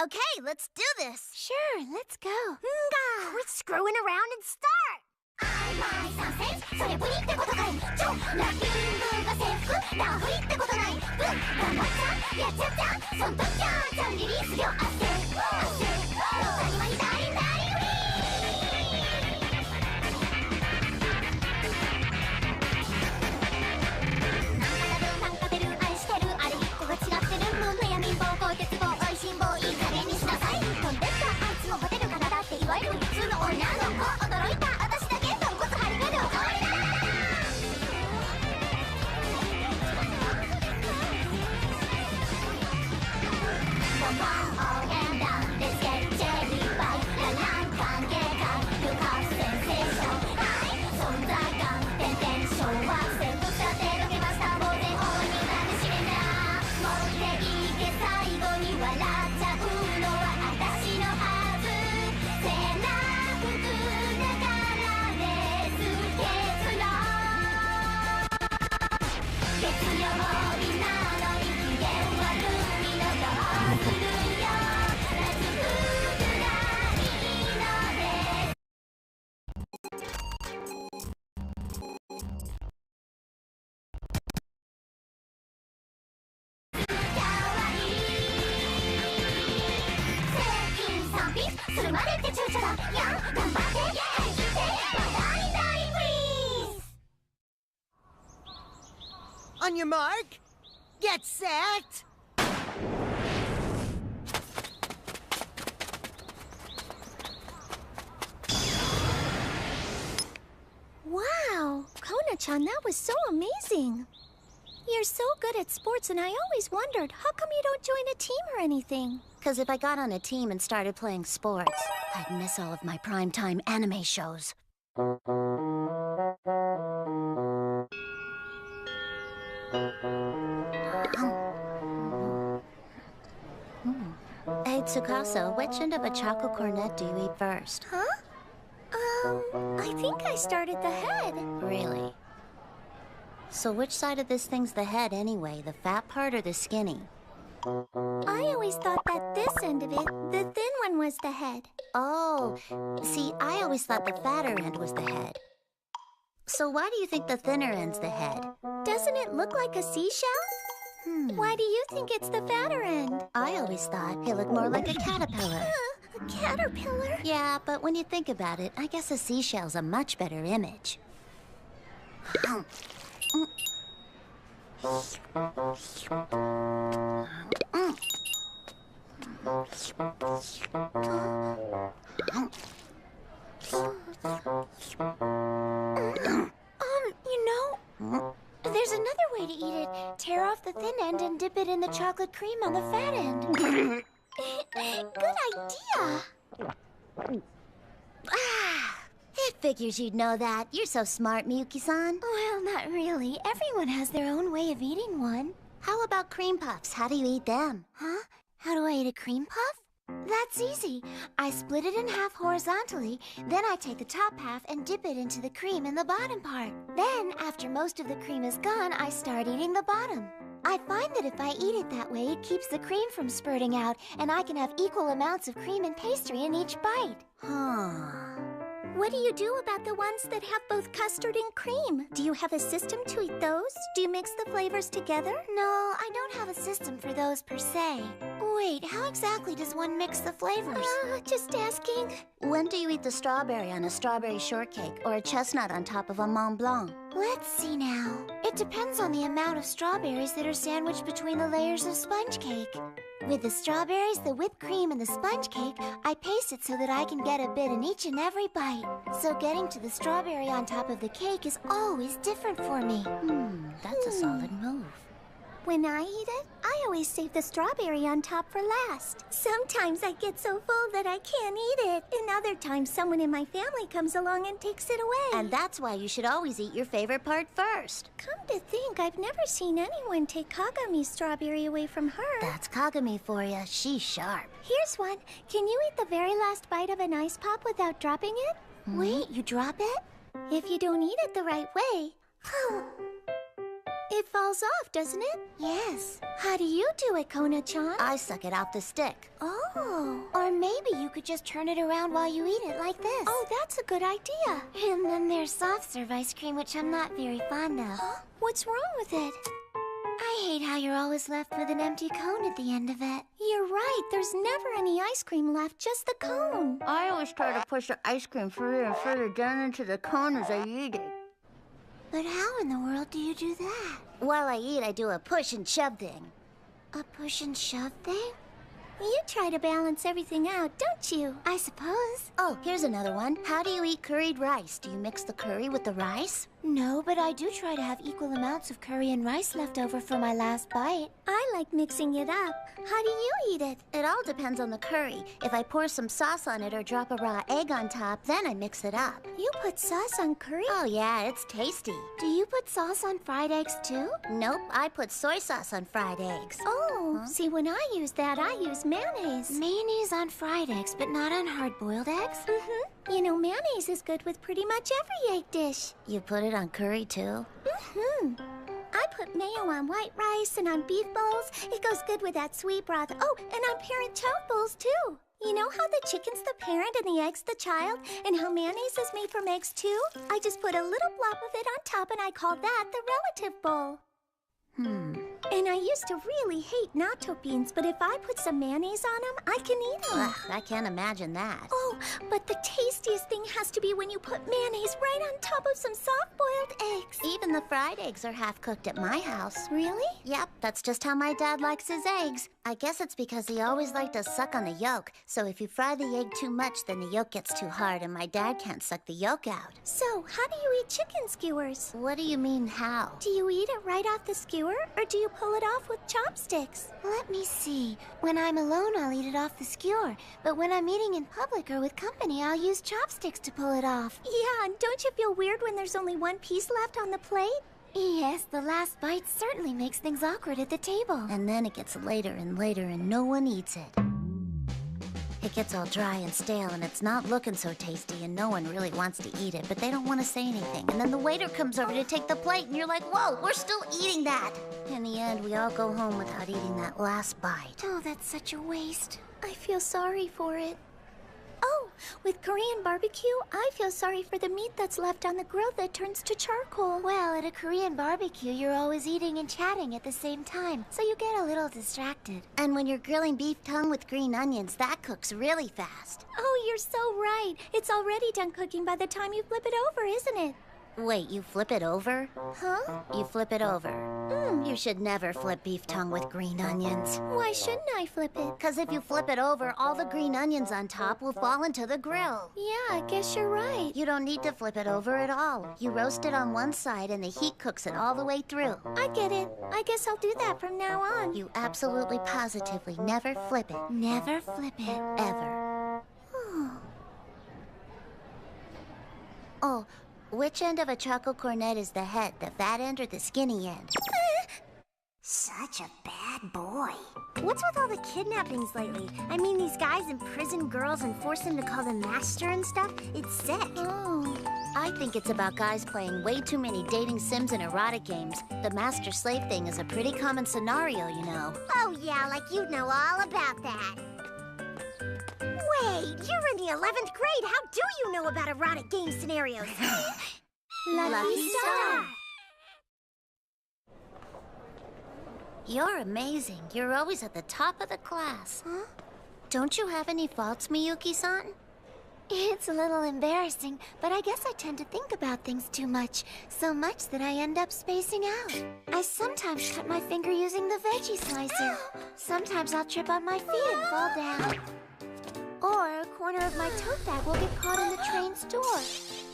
Okay, let's do this. Sure, let's go. Quit screwing around and start. On your mark, get set. Wow, Kona-chan, that was so amazing. You're so good at sports, and I always wondered, how come you don't join a team or anything? Because if I got on a team and started playing sports, I'd miss all of my primetime anime shows. Hey, Tsukasa, which end of a chocolate cornet do you eat first? Huh? I think I started the head. Really? So which side of this thing's the head anyway, the fat part or the skinny? I always thought that this end of it, the thin one, was the head. Oh, see, I always thought the fatter end was the head. So why do you think the thinner end's the head? Doesn't it look like a seashell? Why do you think it's the fatter end? I always thought it looked more like a caterpillar. A caterpillar? Yeah, but when you think about it, I guess a seashell's a much better image. There's another way to eat it. Tear off the thin end and dip it in the chocolate cream on the fat end. Good idea. It figures you'd know that. You're so smart, Miyuki-san. Well, not really. Everyone has their own way of eating one. How about cream puffs? How do you eat them? Huh? How do I eat a cream puff? That's easy. I split it in half horizontally, then I take the top half and dip it into the cream in the bottom part. Then, after most of the cream is gone, I start eating the bottom. I find that if I eat it that way, it keeps the cream from spurting out, and I can have equal amounts of cream and pastry in each bite. What do you do about the ones that have both custard and cream? Do you have a system to eat those? Do you mix the flavors together? No, I don't have a system for those per se. Wait, how exactly does one mix the flavors? Just asking. When do you eat the strawberry on a strawberry shortcake or a chestnut on top of a Mont Blanc? Let's see now. It depends on the amount of strawberries that are sandwiched between the layers of sponge cake. With the strawberries, the whipped cream, and the sponge cake, I paste it so that I can get a bit in each and every bite. So getting to the strawberry on top of the cake is always different for me. That's a solid move. When I eat it, I always save the strawberry on top for last. Sometimes I get so full that I can't eat it. And other times someone in my family comes along and takes it away. And that's why you should always eat your favorite part first. Come to think, I've never seen anyone take Kagami's strawberry away from her. That's Kagami for you. She's sharp. Here's one. Can you eat the very last bite of an ice pop without dropping it? Wait, you drop it? If you don't eat it the right way... It falls off, doesn't it? Yes. How do you do it, Kona-chan? I suck it off the stick. Oh. Or maybe you could just turn it around while you eat it like this. Oh, that's a good idea. And then there's soft serve ice cream, which I'm not very fond of. Huh? What's wrong with it? I hate how you're always left with an empty cone at the end of it. You're right. There's never any ice cream left, just the cone. I always try to push the ice cream further and further down into the cone as I eat it. But how in the world do you do that? While I eat, I do a push and shove thing. A push and shove thing? You try to balance everything out, don't you? I suppose. Oh, here's another one. How do you eat curried rice? Do you mix the curry with the rice? No, but I do try to have equal amounts of curry and rice left over for my last bite. I like mixing it up. How do you eat it? It all depends on the curry. If I pour some sauce on it or drop a raw egg on top, then I mix it up. You put sauce on curry? Oh yeah, it's tasty. Do you put sauce on fried eggs too? Nope, I put soy sauce on fried eggs. Oh, see, when I use that, I use mayonnaise. Mayonnaise on fried eggs, but not on hard-boiled eggs? Mm-hmm. You know, mayonnaise is good with pretty much every egg dish. You put it on curry too? Mm-hmm. I put mayo on white rice and on beef bowls. It goes good with that sweet broth. Oh, and on parent child bowls too. You know how the chicken's the parent and the egg's the child? And how mayonnaise is made from eggs too? I just put a little blob of it on top and I call that the relative bowl. And I used to really hate natto beans, but if I put some mayonnaise on them, I can eat them. Ugh, I can't imagine that. Oh, but the tastiest thing has to be when you put mayonnaise right on top of some soft-boiled eggs. Even the fried eggs are half-cooked at my house. Really? Yep, that's just how my dad likes his eggs. I guess it's because he always liked to suck on the yolk, so if you fry the egg too much, then the yolk gets too hard and my dad can't suck the yolk out. So, how do you eat chicken skewers? What do you mean, how? Do you eat it right off the skewer, or do you pull it off with chopsticks? Let me see. When I'm alone, I'll eat it off the skewer. But when I'm eating in public or with company, I'll use chopsticks to pull it off. Yeah, and don't you feel weird when there's only one piece left on the plate? Yes, the last bite certainly makes things awkward at the table. And then it gets later and later and no one eats it. It gets all dry and stale and it's not looking so tasty and no one really wants to eat it, but they don't want to say anything. And then the waiter comes over to take the plate and you're like, whoa, we're still eating that. In the end, we all go home without eating that last bite. Oh, that's such a waste. I feel sorry for it. Oh, with Korean barbecue, I feel sorry for the meat that's left on the grill that turns to charcoal. Well, at a Korean barbecue, you're always eating and chatting at the same time, so you get a little distracted. And when you're grilling beef tongue with green onions, that cooks really fast. Oh, you're so right. It's already done cooking by the time you flip it over, isn't it? Wait, you flip it over? Huh? You flip it over. You should never flip beef tongue with green onions. Why shouldn't I flip it? Because if you flip it over, all the green onions on top will fall into the grill. Yeah, I guess you're right. You don't need to flip it over at all. You roast it on one side and the heat cooks it all the way through. I get it. I guess I'll do that from now on. You absolutely positively never flip it. Never flip it. Ever. Oh, which end of a chocolate cornet is the head, the fat end or the skinny end? Such a bad boy. What's with all the kidnappings lately? I mean, these guys imprison girls and force them to call them master and stuff. It's sick. Oh, I think it's about guys playing way too many dating sims and erotic games. The master-slave thing is a pretty common scenario, you know. Oh, yeah, like you know all about that. Wait, you're in the 11th grade. How do you know about erotic game scenarios? Lucky star. You're amazing. You're always at the top of the class. Huh? Don't you have any faults, Miyuki-san? It's a little embarrassing, but I guess I tend to think about things too much. So much that I end up spacing out. I sometimes cut my finger using the veggie slicer. Sometimes I'll trip on my feet and fall down. Or a corner of my tote bag will get caught in the train's door.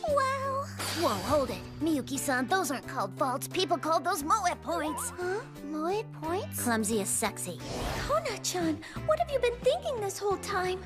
Wow. Whoa, hold it. Miyuki-san, those aren't called faults. People call those moe points. Huh? Moe points? Clumsy is sexy. Kona-chan, what have you been thinking this whole time?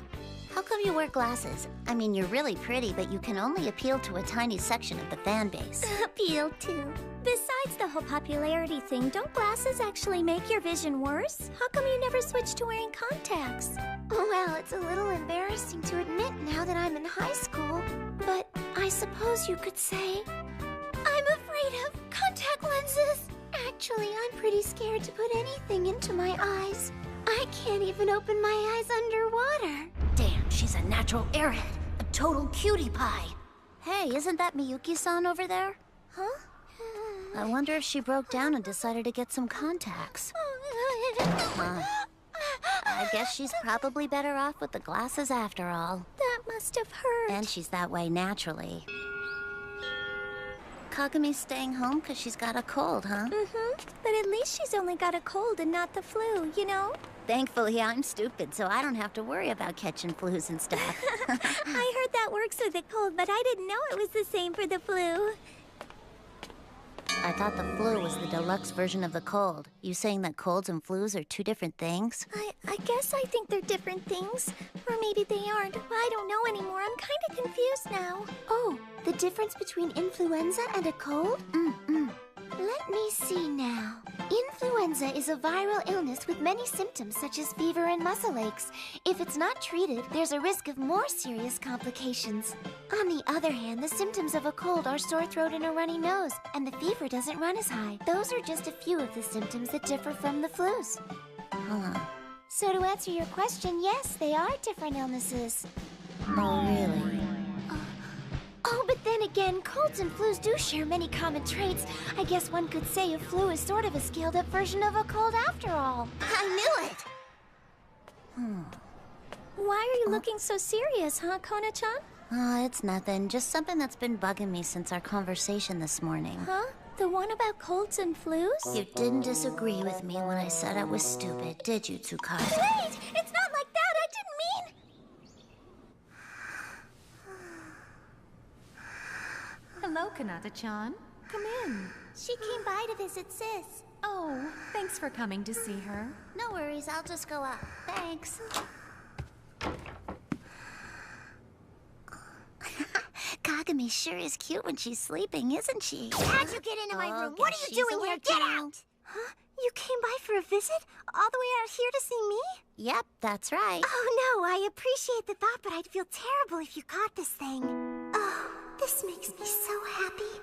How come you wear glasses? I mean, you're really pretty, but you can only appeal to a tiny section of the fan base. Appeal to. Besides the whole popularity thing, don't glasses actually make your vision worse? How come you never switched to wearing contacts? Well, it's a little embarrassing to admit now that I'm in high school. But I suppose you could say I'm afraid of contact lenses. Actually, I'm pretty scared to put anything into my eyes. I can't even open my eyes underwater. Damn, she's a natural airhead. A total cutie pie. Hey, isn't that Miyuki-san over there? Huh? I wonder if she broke down and decided to get some contacts. I guess she's probably better off with the glasses after all. That must have hurt. And she's that way naturally. Kagami's staying home because she's got a cold, huh? But at least she's only got a cold and not the flu, you know? Thankfully, I'm stupid, so I don't have to worry about catching flus and stuff. I heard that works with the cold, but I didn't know it was the same for the flu. I thought the flu was the deluxe version of the cold. You saying that colds and flus are two different things? I guess I think they're different things. Or maybe they aren't. I don't know anymore. I'm kind of confused now. Oh, the difference between influenza and a cold? Let me see now. Influenza is a viral illness with many symptoms such as fever and muscle aches. If it's not treated, there's a risk of more serious complications. On the other hand, the symptoms of a cold are sore throat and a runny nose, and the fever doesn't run as high. Those are just a few of the symptoms that differ from the flus. So to answer your question, yes, they are different illnesses. Oh, really? Oh, but then again, colds and flus do share many common traits. I guess one could say a flu is sort of a scaled-up version of a cold after all. I knew it! Why are you looking so serious, huh, Kona-chan? Oh, it's nothing. Just something that's been bugging me since our conversation this morning. Huh? The one about colds and flus? You didn't disagree with me when I said I was stupid, did you, Tsukasa? Wait! It's not like that! I didn't mean... Hello, Kanata-chan. Come in. She came by to visit Sis. Oh, thanks for coming to see her. No worries, I'll just go up. Thanks. Kagami sure is cute when she's sleeping, isn't she? How'd you get into my room? What are you doing here? Get out! Huh? You came by for a visit? All the way out here to see me? Yep, that's right. Oh, no, I appreciate the thought, but I'd feel terrible if you caught this thing. Oh, this makes me so happy.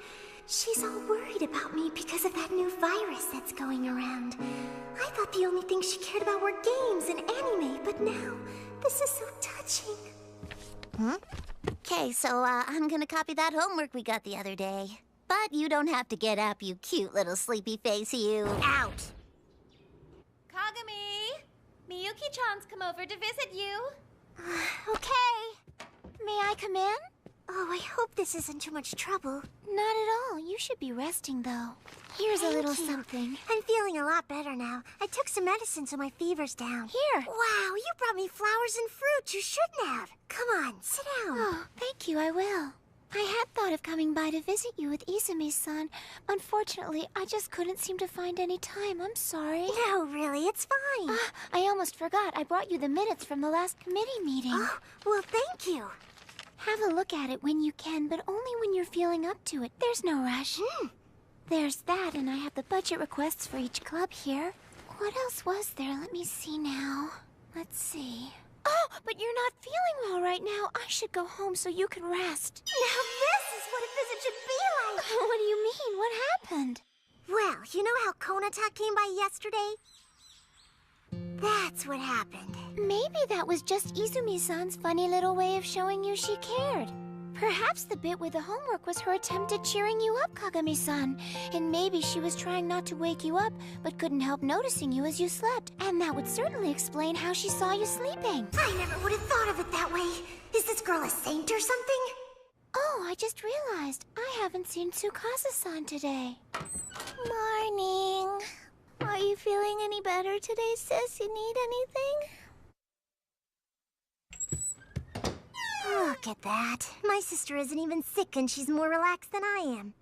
She's all worried about me because of that new virus that's going around. I thought the only things she cared about were games and anime, but now, this is so touching. Okay, so I'm gonna copy that homework we got the other day. But you don't have to get up, you cute little sleepy face, you. Out! Kagami! Miyuki-chan's come over to visit you. Okay. May I come in? Oh, I hope this isn't too much trouble. Not at all. You should be resting, though. Here's a little something. I'm feeling a lot better now. I took some medicine so my fever's down. Here. Wow, you brought me flowers and fruit. You shouldn't have. Come on, sit down. Oh, thank you. I will. I had thought of coming by to visit you with Izumi-san. Unfortunately, I just couldn't seem to find any time. I'm sorry. No, really, it's fine. I almost forgot. I brought you the minutes from the last committee meeting. Oh, well, thank you. Have a look at it when you can, but only when you're feeling up to it. There's no rush. There's that, and I have the budget requests for each club here. What else was there? Let me see now. Let's see. Oh, but you're not feeling well right now. I should go home so you can rest. Now this is what a visit should be like. What do you mean? What happened? Well, you know how Konata came by yesterday? That's what happened. Maybe that was just Izumi-san's funny little way of showing you she cared. Perhaps the bit with the homework was her attempt at cheering you up, Kagami-san. And maybe she was trying not to wake you up, but couldn't help noticing you as you slept. And that would certainly explain how she saw you sleeping. I never would have thought of it that way. Is this girl a saint or something? Oh, I just realized. I haven't seen Tsukasa-san today. Morning. Are you feeling any better today, Sis? You need anything? Look at that. My sister isn't even sick and she's more relaxed than I am.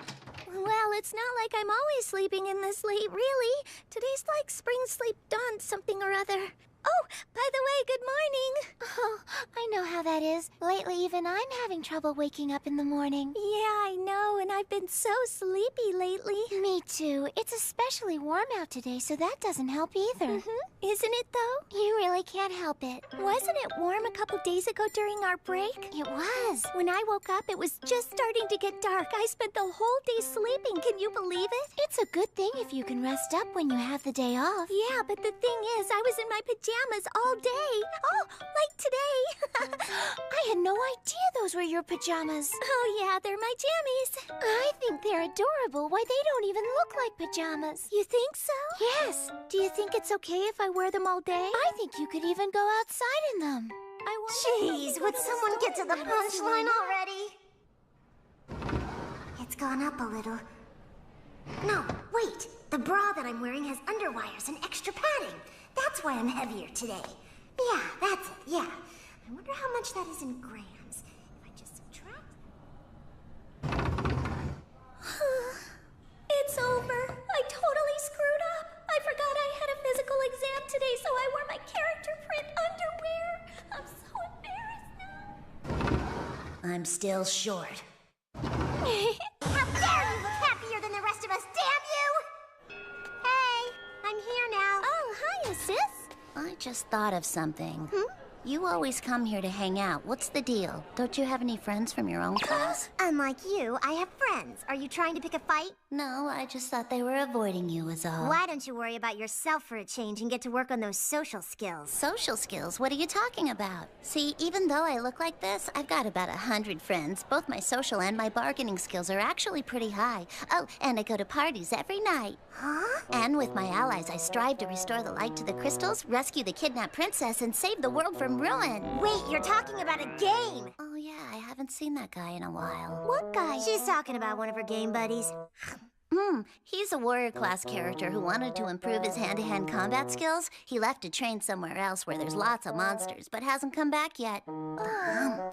Well, it's not like I'm always sleeping in this late, really. Today's like spring sleep dawn something or other. Oh, by the way, good morning. Oh, I know how that is. Lately, even I'm having trouble waking up in the morning. Yeah, I know, and I've been so sleepy lately. Me too. It's especially warm out today, so that doesn't help either. Isn't it, though? You really can't help it. Wasn't it warm a couple days ago during our break? It was. When I woke up, it was just starting to get dark. I spent the whole day sleeping. Can you believe it? It's a good thing if you can rest up when you have the day off. Yeah, but the thing is, I was in my pajamas all day. Oh, like today. I had no idea those were your pajamas. Oh, yeah, they're my jammies. I think they're adorable. Why, they don't even look like pajamas. You think so? Yes. Do you think it's okay if I wear them all day? I think you could even go outside in them. Jeez, would someone get to the punchline already? It's gone up a little. No, wait. The bra that I'm wearing has underwires and extra padding. That's why I'm heavier today. Yeah, that's it, yeah. I wonder how much that is in grams. If I just subtract... It's over. I totally screwed up. I forgot I had a physical exam today, so I wore my character print underwear. I'm so embarrassed now. I'm still short. How dare you look happier than the rest of us, damn you! Hey, I'm here now. Oh, hiya, sis. I just thought of something. You always come here to hang out. What's the deal? Don't you have any friends from your own class? Unlike you, I have friends. Are you trying to pick a fight? No, I just thought they were avoiding you is all. Why don't you worry about yourself for a change and get to work on those social skills? Social skills? What are you talking about? See, even though I look like this, I've got about 100 friends. Both my social and my bargaining skills are actually pretty high. Oh, and I go to parties every night. Huh? And with my allies, I strive to restore the light to the crystals, rescue the kidnapped princess, and save the world from ruin. Wait, you're talking about a game! Oh yeah, I haven't seen that guy in a while. What guy? She's talking about one of her game buddies. He's a warrior class character who wanted to improve his hand-to-hand combat skills. He left to train somewhere else where there's lots of monsters, but hasn't come back yet. I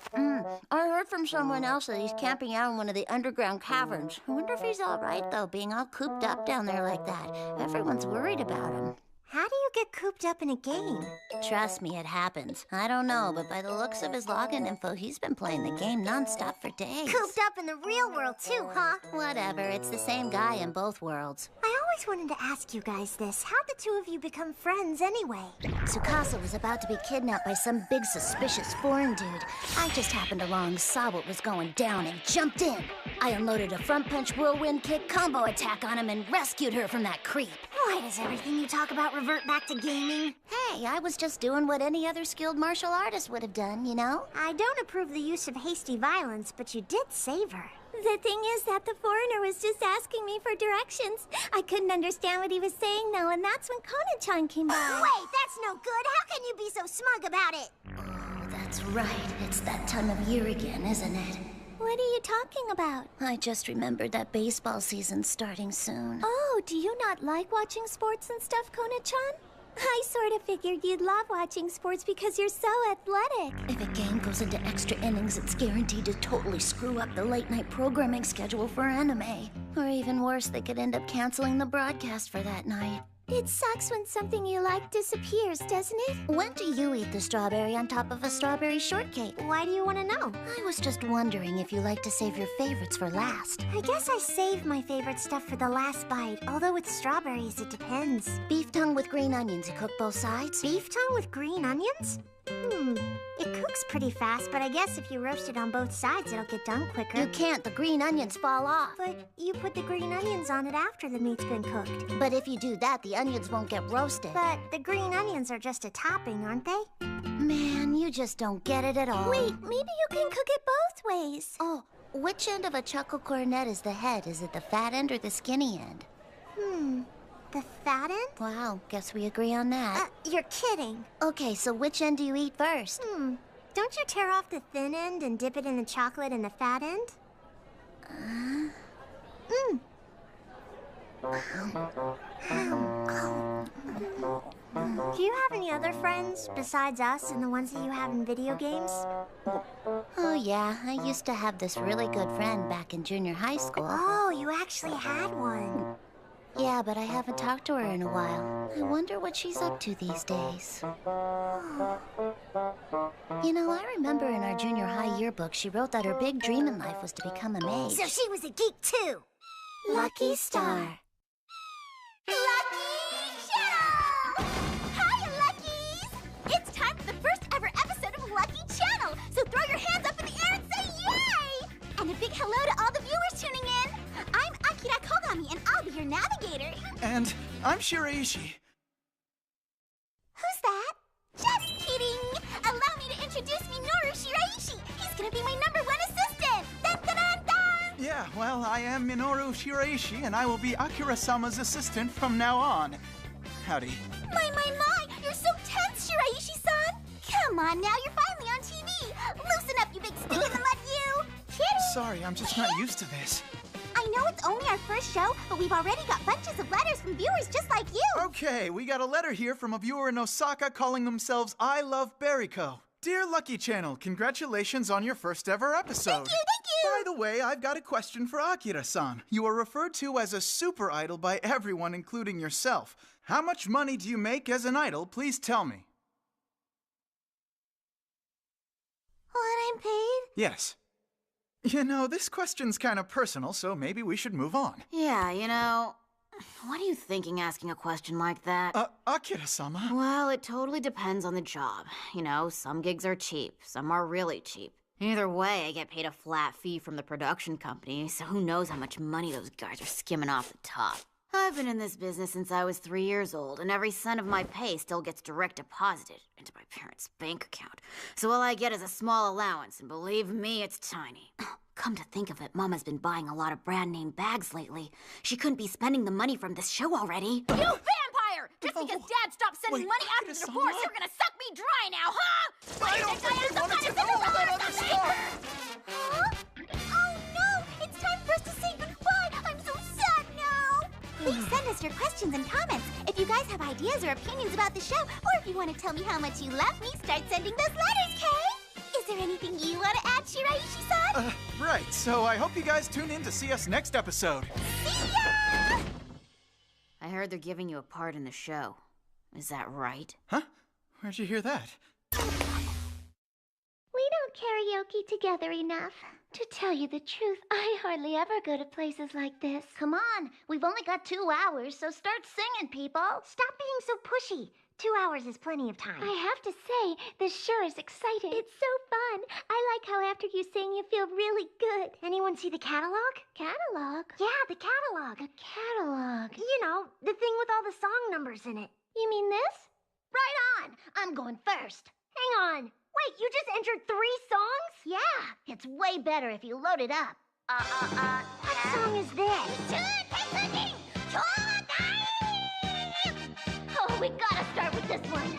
heard from someone else that he's camping out in one of the underground caverns. I wonder if he's all right, though, being all cooped up down there like that. Everyone's worried about him. How do you get cooped up in a game? Trust me, it happens. I don't know, but by the looks of his login info, he's been playing the game nonstop for days. Cooped up in the real world too, huh? Whatever, it's the same guy in both worlds. I always wanted to ask you guys this. How'd the two of you become friends anyway? Tsukasa was about to be kidnapped by some big suspicious foreign dude. I just happened along, saw what was going down, and jumped in. I unloaded a front punch whirlwind kick combo attack on him and rescued her from that creep. Why does everything you talk about revert back to gaming? Hey, I was just doing what any other skilled martial artist would have done, you know? I don't approve the use of hasty violence, but you did save her. The thing is that the foreigner was just asking me for directions. I couldn't understand what he was saying, though, and that's when Kona-chan came by. Wait, that's no good. How can you be so smug about it? Oh, that's right. It's that time of year again, isn't it? What are you talking about? I just remembered that baseball season's starting soon. Oh, do you not like watching sports and stuff, Kona-chan? I sort of figured you'd love watching sports because you're so athletic. If a game goes into extra innings, it's guaranteed to totally screw up the late-night programming schedule for anime. Or even worse, they could end up canceling the broadcast for that night. It sucks when something you like disappears, doesn't it? When do you eat the strawberry on top of a strawberry shortcake? Why do you want to know? I was just wondering if you like to save your favorites for last. I guess I save my favorite stuff for the last bite, although with strawberries it depends. Beef tongue with green onions, you cook both sides? Beef tongue with green onions? It cooks pretty fast, but I guess if you roast it on both sides, it'll get done quicker. You can't, the green onions fall off. But you put the green onions on it after the meat's been cooked. But if you do that, the onions won't get roasted. But the green onions are just a topping, aren't they? Man, you just don't get it at all. Wait, maybe you can cook it both ways. Oh, which end of a chuckle cornet is the head? Is it the fat end or the skinny end? The fat end? Wow, guess we agree on that. You're kidding. Okay, so which end do you eat first? Don't you tear off the thin end and dip it in the chocolate in the fat end? Do you have any other friends besides us and the ones that you have in video games? Oh yeah, I used to have this really good friend back in junior high school. Oh, you actually had one. Yeah, but I haven't talked to her in a while. I wonder what she's up to these days. You know, I remember in our junior high yearbook, she wrote that her big dream in life was to become a mage. So she was a geek too. Lucky star. Lucky Channel! Hi, Luckies! It's time for the first ever episode of Lucky Channel, so throw your hands up in the air and say yay! And a big hello to all the viewers tuning in. I'm Akira Kogami, and I'll be your navigator. And I'm Shiraishi. Who's that? Just kidding! Allow me to introduce Minoru Shiraishi. He's gonna be my #1 assistant. Dun, dun, dun, dun. Yeah, well, I am Minoru Shiraishi, and I will be Akira-sama's assistant from now on. Howdy. My! You're so tense, Shiraishi-san! Come on now, you're finally on TV! Loosen up, you big stick in the mud, you! Kidding! Sorry, I'm just not used to this. I know it's only our first show, but we've already got bunches of letters from viewers just like you! Okay, we got a letter here from a viewer in Osaka calling themselves I Love Berryco. Dear Lucky Channel, congratulations on your first ever episode. Thank you! By the way, I've got a question for Akira-san. You are referred to as a super idol by everyone, including yourself. How much money do you make as an idol? Please tell me. What, I'm paid? Yes. You know, this question's kind of personal, so maybe we should move on. Yeah, you know, what are you thinking asking a question like that? Akira-sama? Well, it totally depends on the job. You know, some gigs are cheap, some are really cheap. Either way, I get paid a flat fee from the production company, so who knows how much money those guys are skimming off the top. I've been in this business since I was 3 years old, and every cent of my pay still gets direct deposited into my parents' bank account. So all I get is a small allowance, and believe me, it's tiny. Come to think of it, Mama's been buying a lot of brand-name bags lately. She couldn't be spending the money from this show already. You vampire! Just because Dad stopped sending Wait, money after the Akira-sama? divorce, you're gonna suck me dry now, huh? I don't think we wanted to know about other stuff! Huh? Oh no! It's time for us to say goodbye! I'm so sad now! Please send us your questions and comments. If you guys have ideas or opinions about the show, or if you want to tell me how much you love me, start sending those letters, Kay! Is there anything you want to add, Shiraishi-san? Right, so I hope you guys tune in to see us next episode. See ya! I heard they're giving you a part in the show. Is that right? Huh? Where'd you hear that? We don't karaoke together enough. To tell you the truth, I hardly ever go to places like this. Come on, we've only got 2 hours, so start singing, people. Stop being so pushy. 2 hours is plenty of time. I have to say, this sure is exciting. It's so fun. I like how after you sing, you feel really good. Anyone see the catalog? Catalog? Yeah, the catalog. A catalog. You know, the thing with all the song numbers in it. You mean this? Right on. I'm going first. Hang on. Wait, you just entered 3 songs? Yeah, it's way better if you load it up. What song is this? Oh, we gotta start with this one.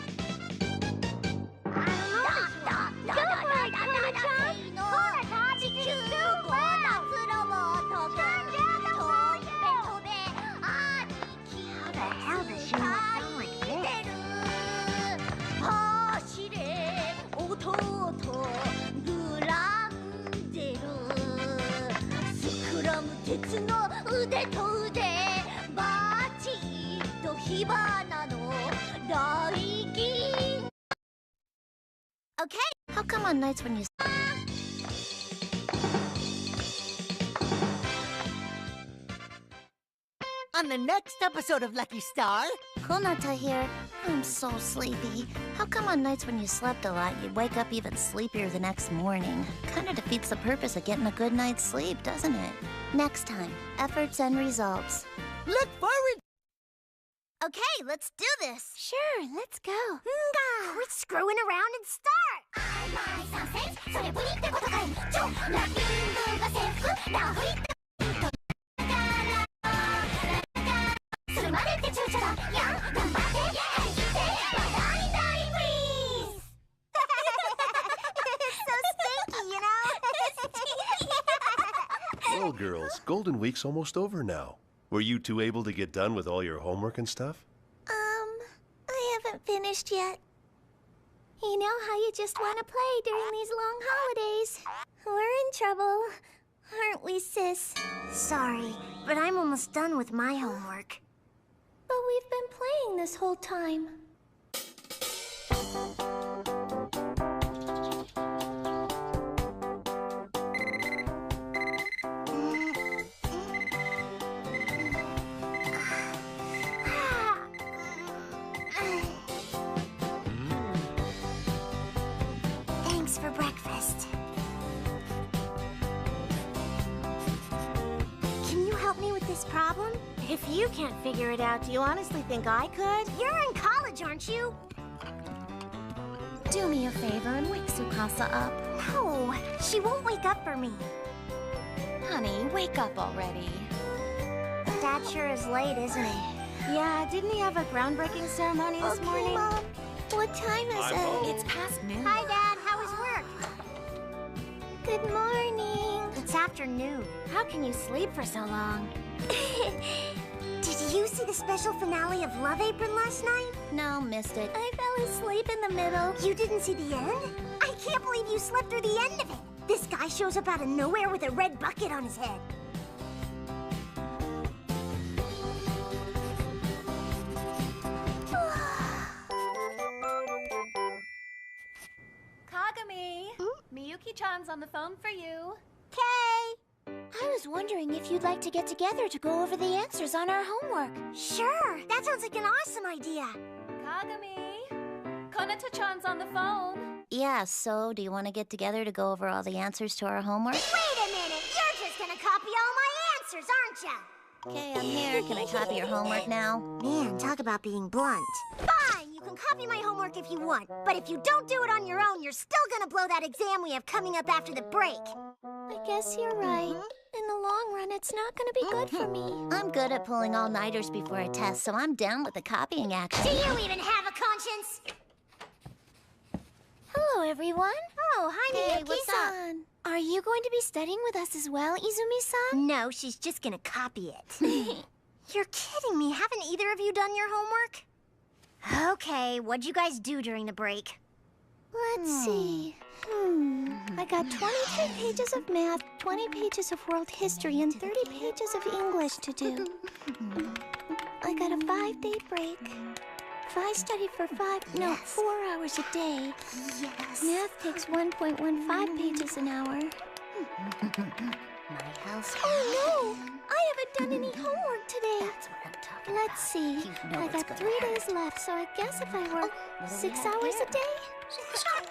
Go for it, Kona-chan! Kona-chan, this is too loud! Turn down the volume! How the hell does she know a song like this? Okay, how come on nights when you... On the next episode of Lucky Star, Konata here. I'm so sleepy. How come on nights when you slept a lot, you'd wake up even sleepier the next morning? Kinda defeats the purpose of getting a good night's sleep, doesn't it? Next time, efforts and results. look forward. Okay, let's do this. Sure, let's go. Quit screwing around and start! It's so stinky, you know? Well, girls, Golden Week's almost over now. Were you two able to get done with all your homework and stuff? I haven't finished yet. You know how you just want to play during these long holidays. We're in trouble, aren't we, sis? Sorry, but I'm almost done with my homework. But we've been playing this whole time. Thanks for breakfast. Can you help me with this problem? If you can't figure it out, do you honestly think I could? You're in college, aren't you? Do me a favor and wake Tsukasa up. No, she won't wake up for me. Honey, wake up already. Dad sure is late, isn't he? Yeah, didn't he have a groundbreaking ceremony this morning? Mom. What time is it? It's past noon. Hi, Dad. How was work? Good morning. It's afternoon. How can you sleep for so long? Did you see the special finale of Love Apron last night? No, missed it. I fell asleep in the middle. You didn't see the end? I can't believe you slept through the end of it. This guy shows up out of nowhere with a red bucket on his head. Kagami! Miyuki-chan's on the phone for you. Kay! I was wondering if you'd like to get together to go over the answers on our homework. Sure, that sounds like an awesome idea. Kagami! Konata-chan's on the phone. Yeah, so do you want to get together to go over all the answers to our homework? Wait a minute, you're just gonna copy all my answers, aren't ya? Okay, I'm here. Can I copy your homework now? Man, talk about being blunt. Fine, you can copy my homework if you want, but if you don't do it on your own, you're still gonna blow that exam we have coming up after the break. I guess you're right. In the long run, it's not gonna be good for me. I'm good at pulling all-nighters before a test, so I'm down with the copying action. Do you even have a conscience? Hello, everyone. Oh, hi, Hey, Miyuki. what's up? Are you going to be studying with us as well, Izumi-san? No, she's just gonna copy it. You're kidding me. Haven't either of you done your homework? Okay, what'd you guys do during the break? Let's see. I got 23 pages of math, 20 pages of world history, and 30 pages of English to do. I got a 5-day break. If I study for 4 hours a day, math takes 1.15 pages an hour. My house. Oh no! I haven't done any homework today. That's what I'm talking Let's see. You know I it's got gonna 3 hurt. days left, so I guess if I work what do we 6 have hours here? a day. I've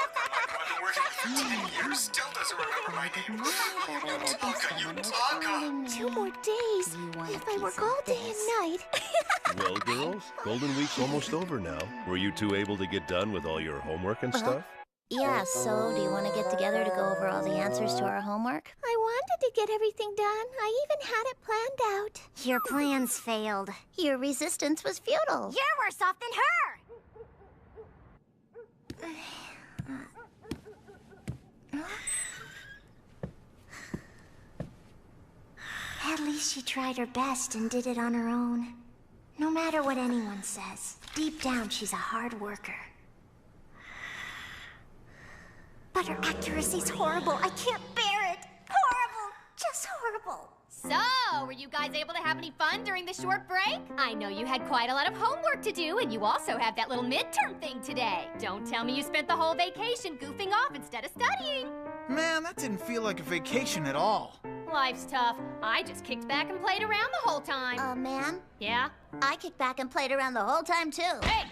been working 15 years, still doesn't remember my name. Taka, you Taka! 2 more days. You want a If I piece work of all day this? and night. Well, girls, Golden Week's almost over now. Were you two able to get done with all your homework and stuff? Yeah, so do you want to get together to go over all the answers to our homework? I wanted to get everything done. I even had it planned out. Your plans failed. Your resistance was futile. You're worse off than her! At least she tried her best and did it on her own. No matter what anyone says, deep down she's a hard worker. But her accuracy's horrible. I can't bear it. Horrible. Just horrible. So, were you guys able to have any fun during the short break? I know you had quite a lot of homework to do, and you also have that little midterm thing today. Don't tell me you spent the whole vacation goofing off instead of studying. Man, that didn't feel like a vacation at all. Life's tough. I just kicked back and played around the whole time. Ma'am, Yeah? I kicked back and played around the whole time, too. Hey!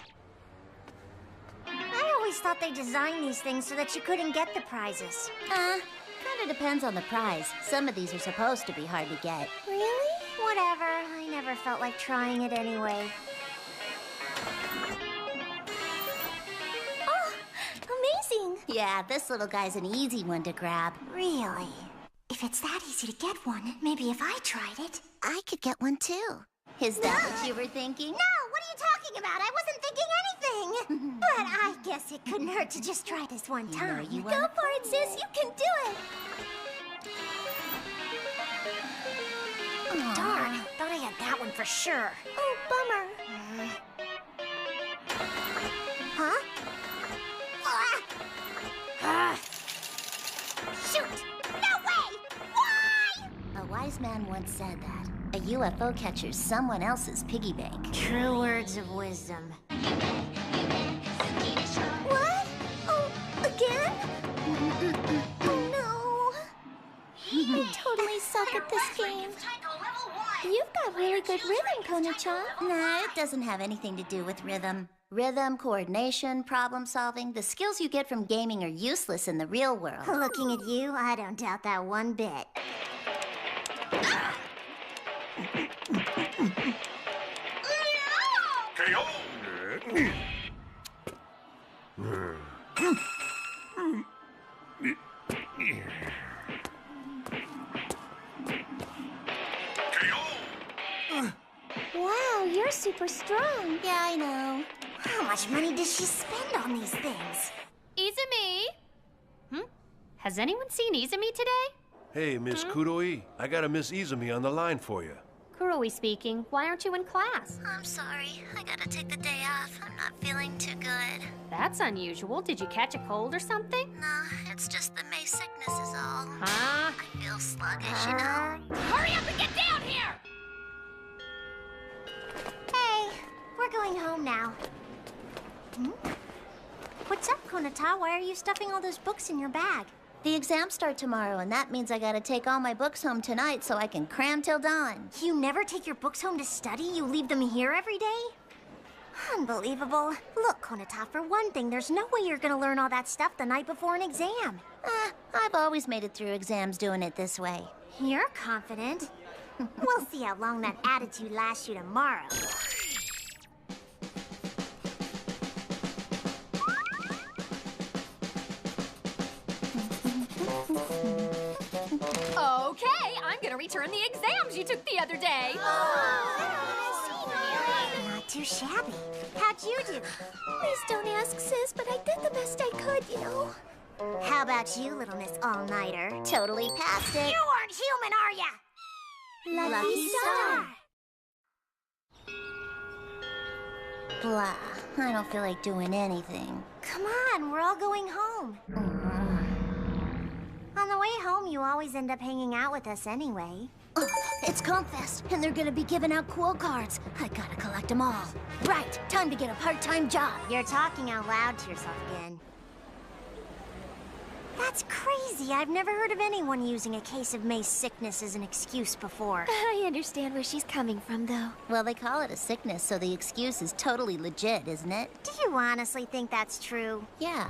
I always thought they designed these things so that you couldn't get the prizes. Kinda depends on the prize. Some of these are supposed to be hard to get. Really? Whatever. I never felt like trying it anyway. Oh, amazing. Yeah, this little guy's an easy one to grab. Really? If it's that easy to get one, maybe if I tried it. I could get one, too. Is that what you were thinking? No, what are you talking about? I wasn't thinking anything. But I guess it couldn't hurt to just try this one time. you Go for it, sis. You can do it. Darn, thought I had that one for sure. Oh, bummer. Huh? Shoot! No way! Why? A wise man man once said that. A UFO catcher's someone else's piggy bank. True words of wisdom. What? Oh, again? Oh no. I totally suck at this game. You've got really good rhythm, Kona-chan. Nah, it doesn't have anything to do with rhythm. Rhythm, coordination, problem solving, the skills you get from gaming are useless in the real world. Looking at you, I don't doubt that one bit. KO! Wow, you're super strong. Yeah, I know. How much money does she spend on these things? Izumi! Has anyone seen Izumi today? Hey, Miss Kuroi, I got a Miss Izumi on the line for you. Kuroi speaking. Why aren't you in class? I'm sorry. I gotta take the day off. I'm not feeling too good. That's unusual. Did you catch a cold or something? No, it's just the May sickness is all. Huh? I feel sluggish, you know. Hurry up and get down here! Hey, we're going home now. What's up, Konata? Why are you stuffing all those books in your bag? The exams start tomorrow, and that means I gotta take all my books home tonight so I can cram till dawn. You never take your books home to study? You leave them here every day? Unbelievable. Look, Konata, for one thing, there's no way you're gonna learn all that stuff the night before an exam. I've always made it through exams doing it this way. You're confident. We'll see how long that attitude lasts you tomorrow. Okay, I'm gonna return the exams you took the other day. Not too shabby. How'd you do? Please don't ask, sis, but I did the best I could, you know. How about you, little Miss All-Nighter? Totally passed it. You aren't human, are ya? Lucky star. Blah. I don't feel like doing anything. Come on, we're all going home. On the way home, you always end up hanging out with us anyway. Oh, it's Compfest, and they're gonna be giving out cool cards. I gotta collect them all. Right, time to get a part-time job. You're talking out loud to yourself again. That's crazy. I've never heard of anyone using a case of May's sickness as an excuse before. I understand where she's coming from, though. Well, they call it a sickness, so the excuse is totally legit, isn't it? Do you honestly think that's true? Yeah.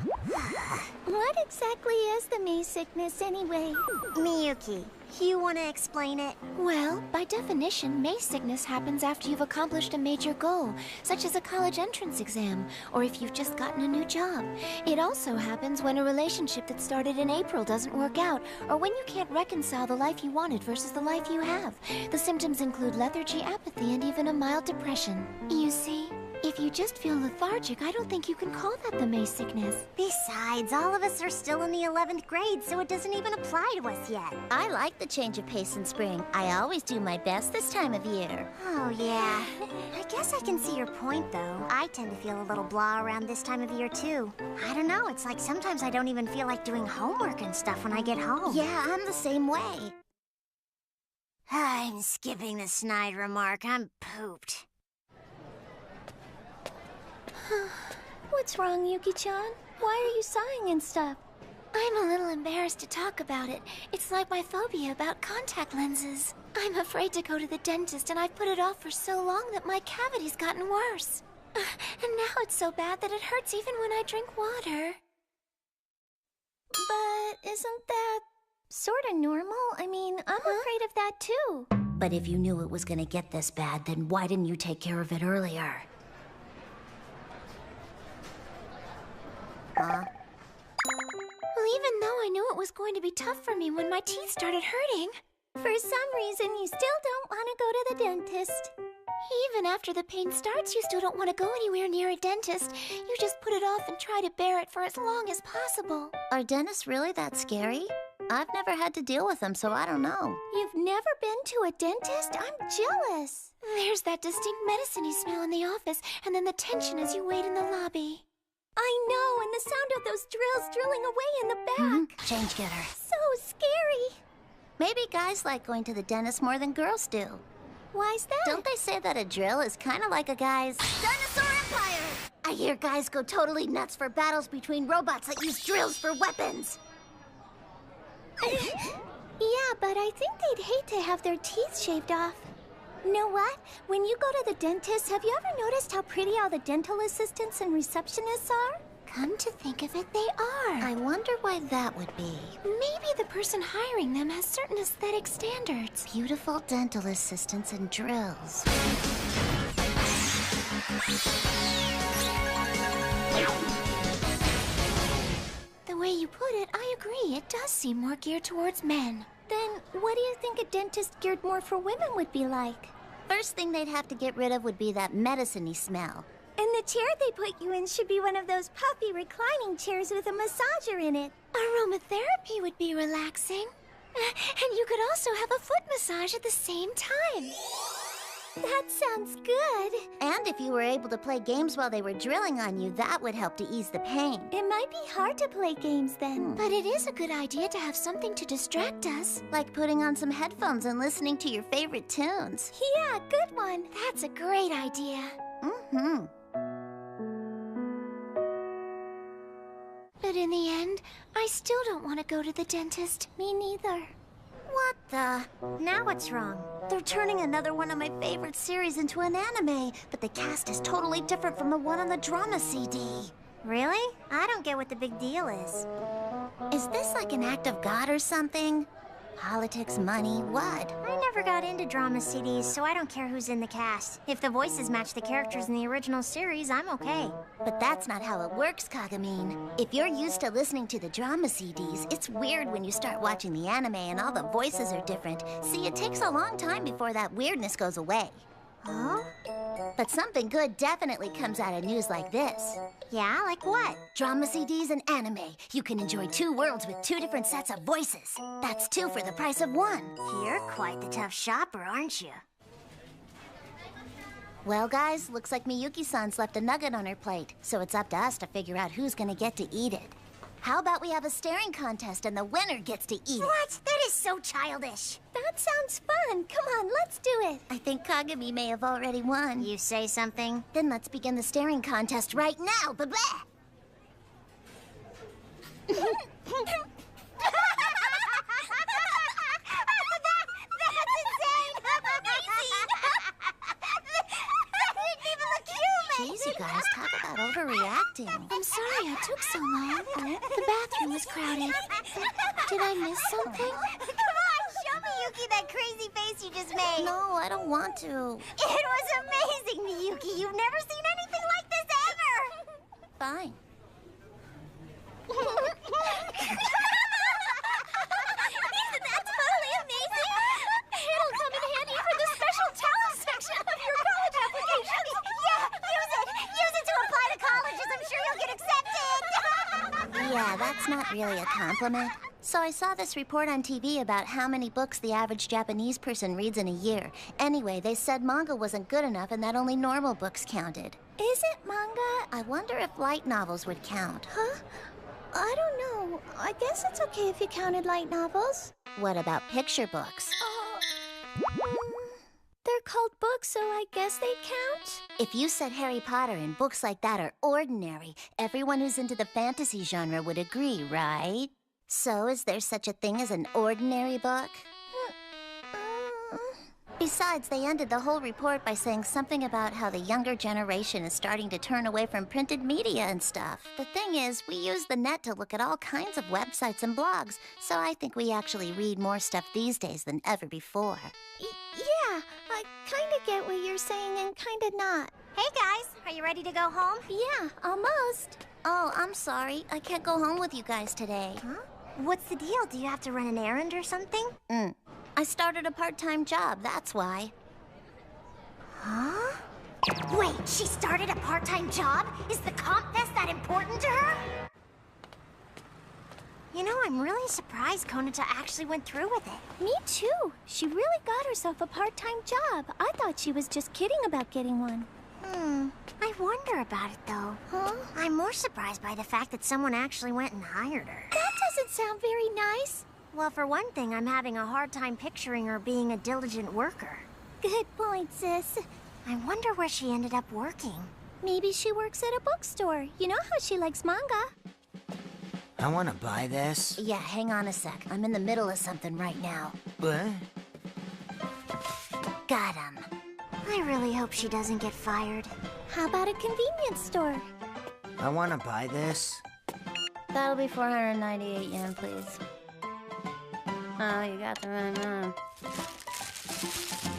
What exactly is the May sickness, anyway? Miyuki, you want to explain it? Well, by definition, May sickness happens after you've accomplished a major goal, such as a college entrance exam, or if you've just gotten a new job. It also happens when a relationship that started in April doesn't work out, or when you can't reconcile the life you wanted versus the life you have. The symptoms include lethargy, apathy, and even a mild depression. You see, if you just feel lethargic, I don't think you can call that the May sickness. Besides, all of us are still in the 11th grade, so it doesn't even apply to us yet. I like the change of pace in spring. I always do my best this time of year. Oh, yeah. I guess I can see your point, though. I tend to feel a little blah around this time of year, too. I don't know, it's like sometimes I don't even feel like doing homework and stuff when I get home. Yeah, I'm the same way. I'm skipping the snide remark. I'm pooped. What's wrong, Yuki-chan? Why are you sighing and stuff? I'm a little embarrassed to talk about it. It's like my phobia about contact lenses. I'm afraid to go to the dentist, and I've put it off for so long that my cavity's gotten worse. And now it's so bad that it hurts even when I drink water. But isn't that sort of normal? I mean, I'm afraid of that too. But if you knew it was gonna get this bad, then why didn't you take care of it earlier? Well, even though I knew it was going to be tough for me when my teeth started hurting, for some reason you still don't want to go to the dentist. Even after the pain starts, you still don't want to go anywhere near a dentist. You just put it off and try to bear it for as long as possible. Are dentists really that scary? I've never had to deal with them, so I don't know. You've never been to a dentist? I'm jealous. There's that distinct medicine-y smell in the office, and then the tension as you wait in the lobby. I know, and the sound of those drills drilling away in the back. Change getter. So scary. Maybe guys like going to the dentist more than girls do. Why's that? Don't they say that a drill is kind of like a guy's dinosaur empire? I hear guys go totally nuts for battles between robots that use drills for weapons. Yeah, but I think they'd hate to have their teeth shaved off. Know what? When you go to the dentist, have you ever noticed how pretty all the dental assistants and receptionists are? Come to think of it, they are. I wonder why that would be. Maybe the person hiring them has certain aesthetic standards. Beautiful dental assistants and drills. The way you put it, I agree. It does seem more geared towards men. Then what do you think a dentist geared more for women would be like? First thing they'd have to get rid of would be that medicine-y smell. And the chair they put you in should be one of those puffy reclining chairs with a massager in it. Aromatherapy would be relaxing. And you could also have a foot massage at the same time. That sounds good. And if you were able to play games while they were drilling on you, that would help to ease the pain. It might be hard to play games then. But it is a good idea to have something to distract us. Like putting on some headphones and listening to your favorite tunes. Yeah, good one. That's a great idea. Mm-hmm. But in the end, I still don't want to go to the dentist. Me neither. What the? Now what's wrong? They're turning another one of my favorite series into an anime, but the cast is totally different from the one on the drama CD. Really? I don't get what the big deal is. Is this like an act of God or something? Politics, money, what? I never got into drama CDs, so I don't care who's in the cast. If the voices match the characters in the original series, I'm okay. But that's not how it works, Kagamine. If you're used to listening to the drama CDs, it's weird when you start watching the anime and all the voices are different. See, it takes a long time before that weirdness goes away. Huh? But something good definitely comes out of news like this. Yeah, like what? Drama CDs and anime. You can enjoy two worlds with two different sets of voices. That's two for the price of one. You're quite the tough shopper, aren't you? Well, guys, looks like Miyuki-san's left a nugget on her plate, so it's up to us to figure out who's gonna get to eat it. How about we have a staring contest and the winner gets to eat it? What? That is so childish. That sounds fun. Come on, let's do it. I think Kagami may have already won. You say something? Then let's begin the staring contest right now. Blah-blah. That's insane! Amazing! That didn't even look human! Jeez, you guys, talk about overreacting. I'm sorry I took so long. The bathroom was crowded. Did I miss something? Come on, show me, Yuki, that crazy face you just made. No, I don't want to. It was amazing, Miyuki. You've never seen anything like this ever. Fine. That's totally amazing. It'll come in handy for the special talent section of your college applications. Yeah, use it. Use it to apply to colleges. I'm sure you'll get accepted. Yeah, that's not really a compliment. So I saw this report on TV about how many books the average Japanese person reads in a year. Anyway, they said manga wasn't good enough and that only normal books counted. Is it manga? I wonder if light novels would count. Huh? I don't know. I guess it's okay if you counted light novels. What about picture books? They're called books, so I guess they count? If you said Harry Potter and books like that are ordinary, everyone who's into the fantasy genre would agree, right? So is there such a thing as an ordinary book? Besides, they ended the whole report by saying something about how the younger generation is starting to turn away from printed media and stuff. The thing is, we use the net to look at all kinds of websites and blogs, so I think we actually read more stuff these days than ever before. Yeah, I kinda get what you're saying and kinda not. Hey guys, are you ready to go home? Yeah, almost. Oh, I'm sorry. I can't go home with you guys today. Huh? What's the deal? Do you have to run an errand or something? I started a part-time job, that's why. Huh? Wait, she started a part-time job? Is the comp fest that important to her? You know, I'm really surprised Konata actually went through with it. Me too. She really got herself a part-time job. I thought she was just kidding about getting one. I wonder about it, though. Huh? I'm more surprised by the fact that someone actually went and hired her. That doesn't sound very nice. Well, for one thing, I'm having a hard time picturing her being a diligent worker. Good point, sis. I wonder where she ended up working. Maybe she works at a bookstore. You know how she likes manga. I want to buy this. Yeah, hang on a sec. I'm in the middle of something right now. What? Got him. I really hope she doesn't get fired. How about a convenience store? I want to buy this. That'll be 498 yen, please. Oh, you got the right one.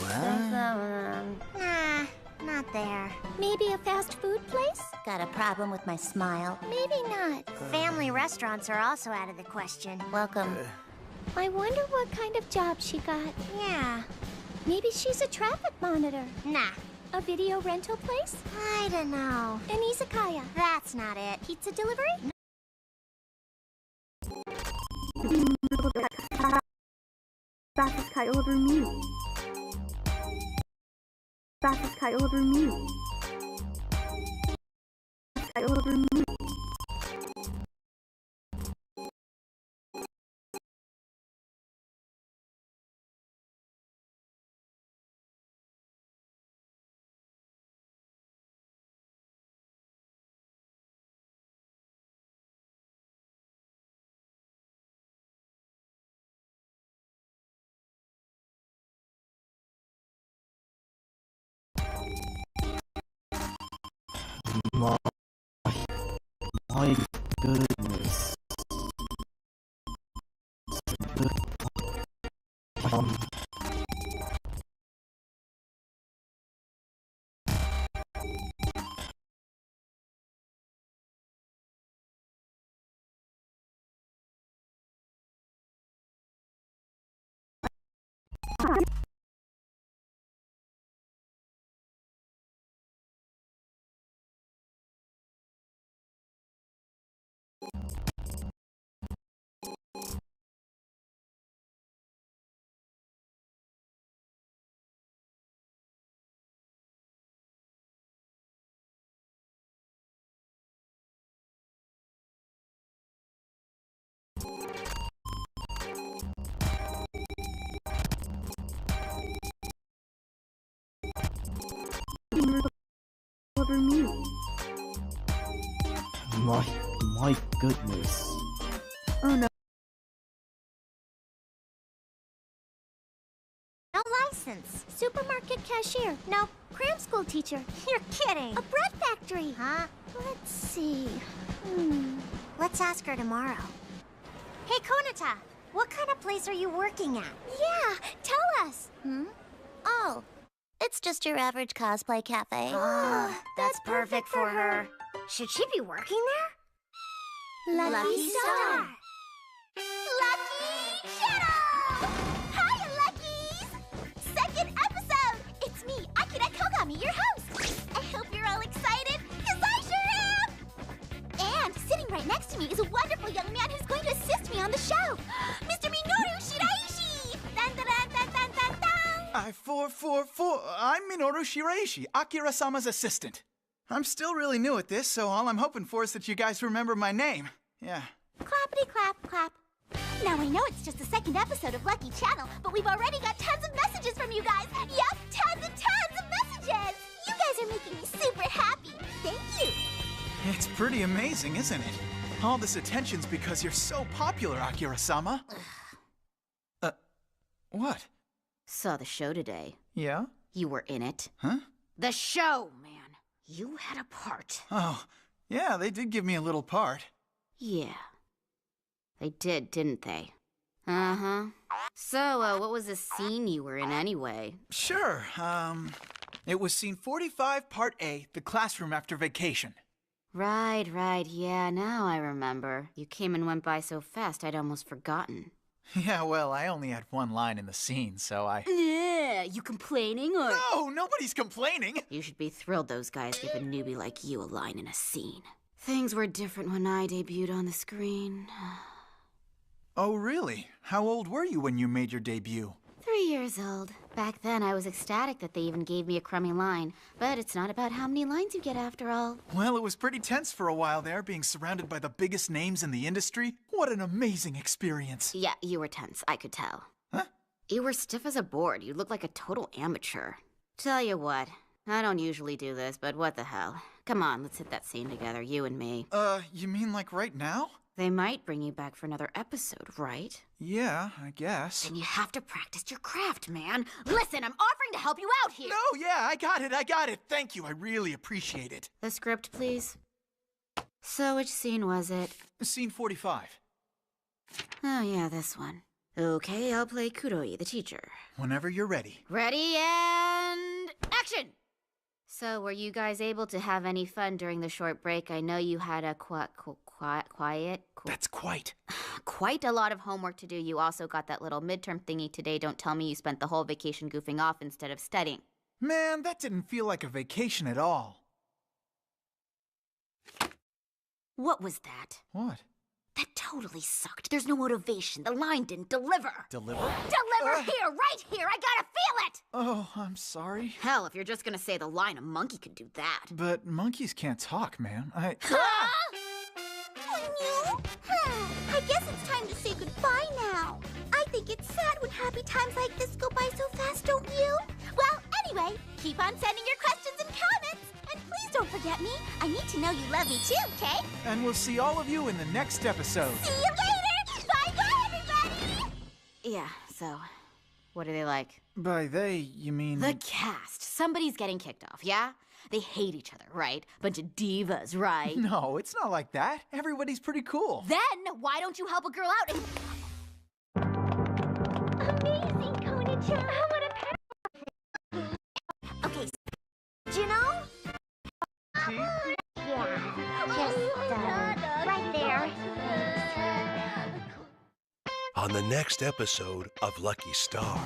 What? Nah, not there. Maybe a fast food place? Got a problem with my smile? Maybe not. Family restaurants are also out of the question. Welcome. I wonder what kind of job she got. Yeah. Maybe she's a traffic monitor. Nah. A video rental place? I don't know. An izakaya? That's not it. Pizza delivery? My goodness. My goodness. No license. Supermarket cashier. No, cram school teacher. You're kidding. A bread factory. Huh? Let's see. Let's ask her tomorrow. Hey, Konata, what kind of place are you working at? Yeah, tell us. Oh, it's just your average cosplay cafe. Oh, that's perfect for her. Should she be working there? Lucky Star. Lucky Shadow! Hiya, Luckies! Second episode! It's me, Akira Kogami, your host. I hope you're all excited, because I sure am! And sitting right next to me is a wonderful young man who's going to assist me on the show. Mr. Minoru Shiraishi! Dun dun dun dun dun dun dun! I'm Minoru Shiraishi, Akira-sama's assistant. I'm still really new at this, so all I'm hoping for is that you guys remember my name. Yeah. Clappity clap clap. Now I know it's just the second episode of Lucky Channel, but we've already got tons of messages from you guys. Yep, tons and tons of messages. You guys are making me super happy. Thank you. It's pretty amazing, isn't it? All this attention's because you're so popular, Akira-sama. What? Saw the show today. Yeah? You were in it. Huh? The show, man. You had a part. Oh, yeah, they did give me a little part. Yeah. They did, didn't they? Uh-huh. So, what was the scene you were in anyway? Sure, it was scene 45, part A, the classroom after vacation. Right, yeah, now I remember. You came and went by so fast I'd almost forgotten. Yeah, well, I only had one line in the scene, so I... Yeah, you complaining or...? No, nobody's complaining! You should be thrilled those guys give a newbie like you a line in a scene. Things were different when I debuted on the screen. Oh, really? How old were you when you made your debut? 3 years old. Back then, I was ecstatic that they even gave me a crummy line. But it's not about how many lines you get after all. Well, it was pretty tense for a while there, being surrounded by the biggest names in the industry. What an amazing experience. Yeah, you were tense, I could tell. Huh? You were stiff as a board. You looked like a total amateur. Tell you what, I don't usually do this, but what the hell. Come on, let's hit that scene together, you and me. You mean like right now? They might bring you back for another episode, right? Yeah, I guess. Then you have to practice your craft, man. Listen, I'm offering to help you out here. No, yeah, I got it. Thank you, I really appreciate it. The script, please. So, which scene was it? Scene 45. Oh, yeah, this one. Okay, I'll play Kuroi, the teacher. Whenever you're ready. Ready, and action! So, were you guys able to have any fun during the short break? I know you had a That's quite. Quite a lot of homework to do. You also got that little midterm thingy today. Don't tell me you spent the whole vacation goofing off instead of studying. Man, that didn't feel like a vacation at all. What was that? What? That totally sucked. There's no motivation. The line didn't deliver. Deliver? Deliver here, right here. I gotta feel it. Oh, I'm sorry. Hell, if you're just gonna say the line, a monkey could do that. But monkeys can't talk, man. I guess it's time to say goodbye now. I think it's sad when happy times like this go by so fast, don't you? Well, anyway, keep on sending your questions and comments. And please don't forget me. I need to know you love me too, okay? And we'll see all of you in the next episode. See you later! Bye-bye, everybody! Yeah, so, what are they like? By they, you mean... The cast. Somebody's getting kicked off, yeah? They hate each other, right? Bunch of divas, right? No, it's not like that. Everybody's pretty cool. Then, why don't you help a girl out and... Amazing, Kona-chan! What a Okay, do you know? Yeah, just, right there. On the next episode of Lucky Star.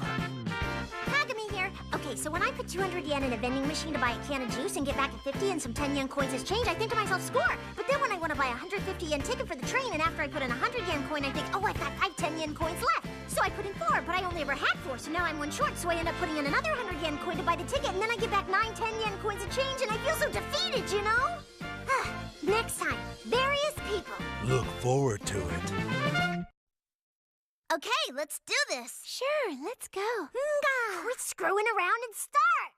Kagami here. Okay, so when I put 200 yen in a vending machine to buy a can of juice and get back at 50 and some 10 yen coins as change, I think to myself, score! But then when I want to buy a 150 yen ticket for the train, and after I put in a 100 yen coin, I think, oh, I've got 5 10 yen coins left. So I put in 4, but I only ever had 4, so now I'm 1 short, so I end up putting in another 100 yen coin to buy the ticket, and then I get back 9 10 yen coins of change, and I feel so defeated, you know? Next time, various people. Look forward to it. Okay, let's do this. Sure, let's go. Quit screwing around and start.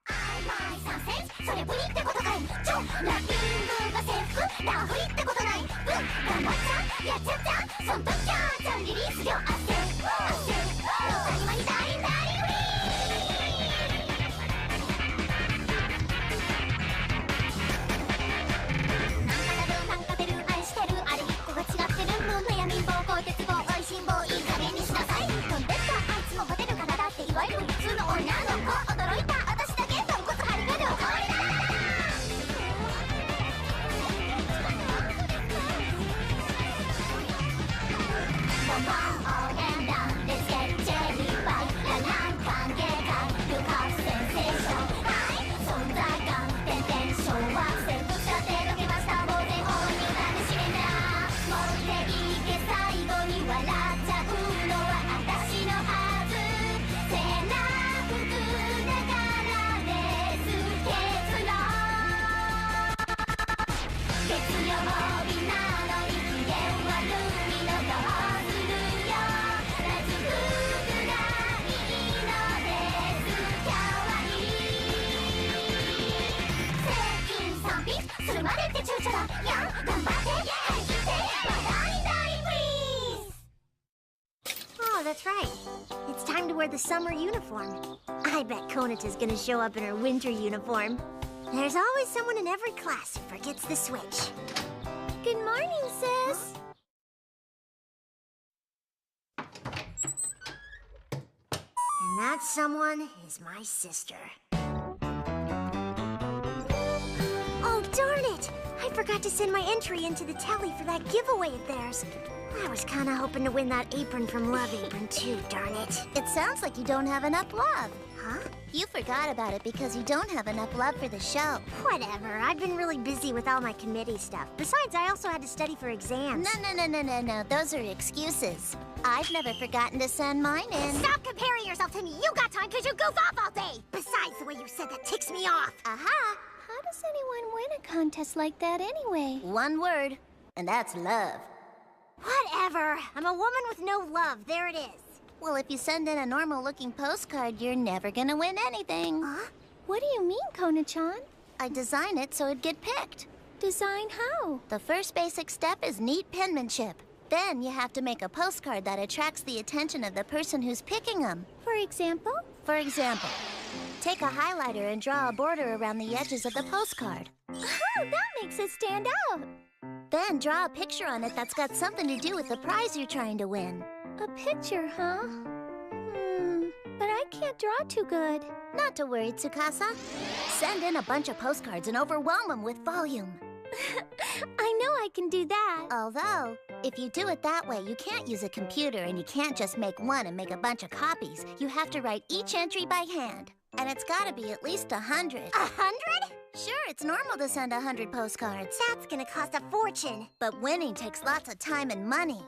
Oh, that's right. It's time to wear the summer uniform. I bet Konata's gonna show up in her winter uniform. There's always someone in every class who forgets the switch. Good morning, sis. And that someone is my sister. Oh, darn it! I forgot to send my entry into the tally for that giveaway of theirs. I was kind of hoping to win that apron from Love Apron, too, darn it. It sounds like you don't have enough love. Huh? You forgot about it because you don't have enough love for the show. Whatever. I've been really busy with all my committee stuff. Besides, I also had to study for exams. No. Those are excuses. I've never forgotten to send mine in. Stop comparing yourself to me. You got time because you goof off all day. Besides, the way you said that ticks me off. Aha! How does anyone win a contest like that anyway? One word, and that's love. Whatever. I'm a woman with no love. There it is. Well, if you send in a normal-looking postcard, you're never gonna win anything. What do you mean, Kona-chan? I design it so it'd get picked. Design how? The first basic step is neat penmanship. Then you have to make a postcard that attracts the attention of the person who's picking them. For example? For example, take a highlighter and draw a border around the edges of the postcard. Oh, that makes it stand out. Then draw a picture on it that's got something to do with the prize you're trying to win. A picture, huh? But I can't draw too good. Not to worry, Tsukasa. Send in a bunch of postcards and overwhelm them with volume. I know I can do that. Although, if you do it that way, you can't use a computer and you can't just make one and make a bunch of copies. You have to write each entry by hand. And it's gotta be at least 100. 100? Sure, it's normal to send 100 postcards. That's gonna cost a fortune. But winning takes lots of time and money.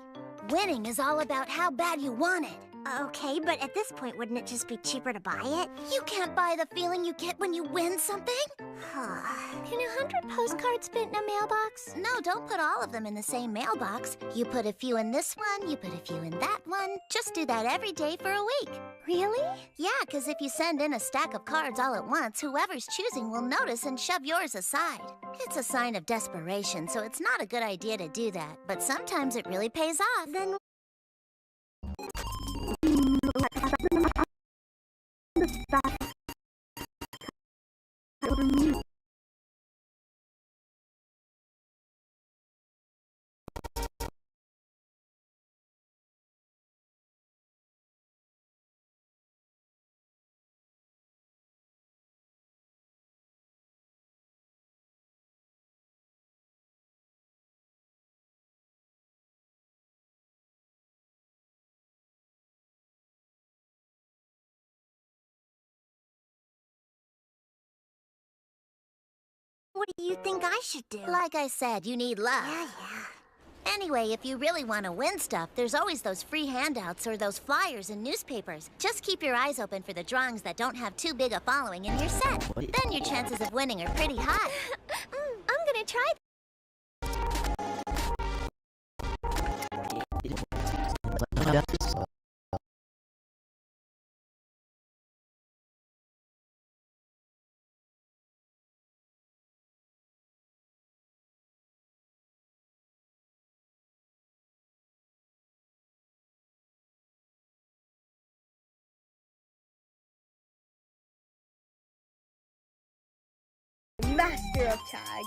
Winning is all about how bad you want it. Okay, but at this point, wouldn't it just be cheaper to buy it? You can't buy the feeling you get when you win something. Can 100 postcards fit in a mailbox? No, don't put all of them in the same mailbox. You put a few in this one, you put a few in that one. Just do that every day for a week. Really? Yeah, because if you send in a stack of cards all at once, whoever's choosing will notice and shove yours aside. It's a sign of desperation, so it's not a good idea to do that. But sometimes it really pays off. Then what do you think I should do? Like I said, you need love. Yeah. Anyway, if you really want to win stuff, there's always those free handouts or those flyers in newspapers. Just keep your eyes open for the drawings that don't have too big a following and you're set. Then your chances of winning are pretty high. I'm gonna try. Master of tag.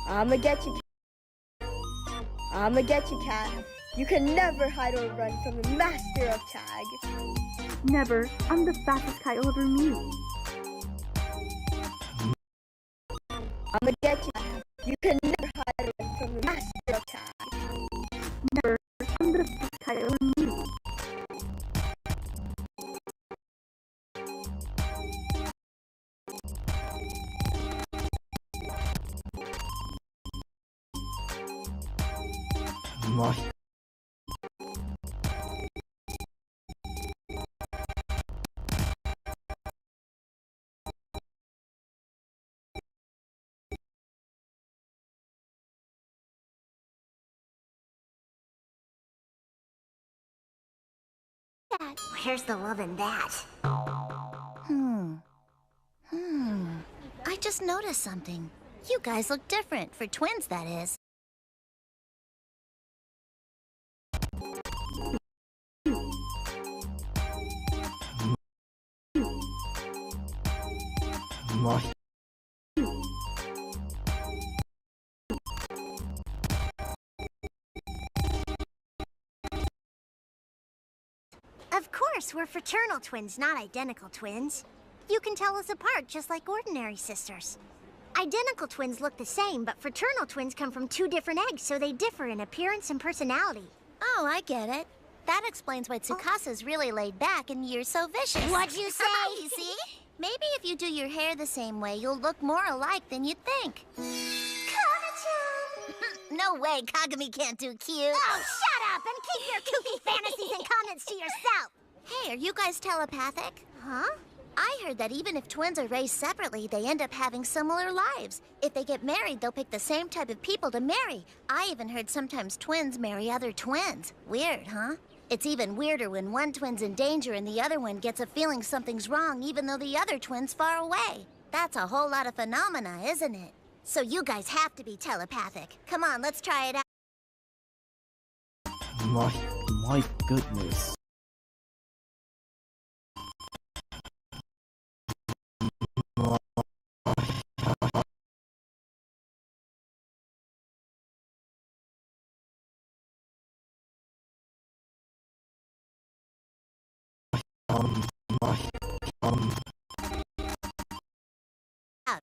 I'ma get you. I'ma get you, cat. You can never hide or run from the master of tag. Never. I'm the fastest kite you'll ever meet. I'ma get you. You can never hide or run from the master of tag. Never. I'm the fastest kite you'll ever meet. Where's the love in that? I just noticed something. You guys look different, for twins, that is. Of course, we're fraternal twins, not identical twins. You can tell us apart just like ordinary sisters. Identical twins look the same, but fraternal twins come from two different eggs, so they differ in appearance and personality. Oh, I get it. That explains why Tsukasa's really laid back and you're so vicious. What'd you say? You see? Maybe if you do your hair the same way, you'll look more alike than you'd think. No way, Kagami can't do cute. Oh, shut up and keep your kooky fantasies and comments to yourself. Hey, are you guys telepathic? Huh? I heard that even if twins are raised separately, they end up having similar lives. If they get married, they'll pick the same type of people to marry. I even heard sometimes twins marry other twins. Weird, huh? It's even weirder when one twin's in danger and the other one gets a feeling something's wrong even though the other twin's far away. That's a whole lot of phenomena, isn't it? So you guys have to be telepathic. Come on, let's try it out. My goodness.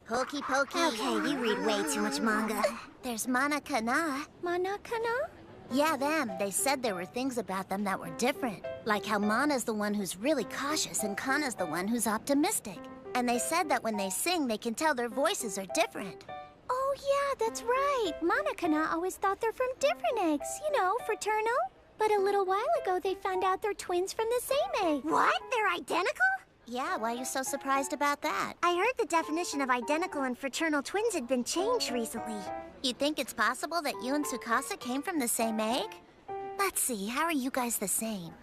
Pokey pokey. Okay, you read way too much manga. There's Mana Kana. Mana Kana? Yeah, them. They said there were things about them that were different. Like how Mana's the one who's really cautious and Kana's the one who's optimistic. And they said that when they sing, they can tell their voices are different. Oh, yeah, that's right. Mana Kana always thought they're from different eggs, you know, fraternal. But a little while ago, they found out they're twins from the same egg. What? They're identical? Yeah, why are you so surprised about that? I heard the definition of identical and fraternal twins had been changed recently. You think it's possible that you and Tsukasa came from the same egg? Let's see, how are you guys the same?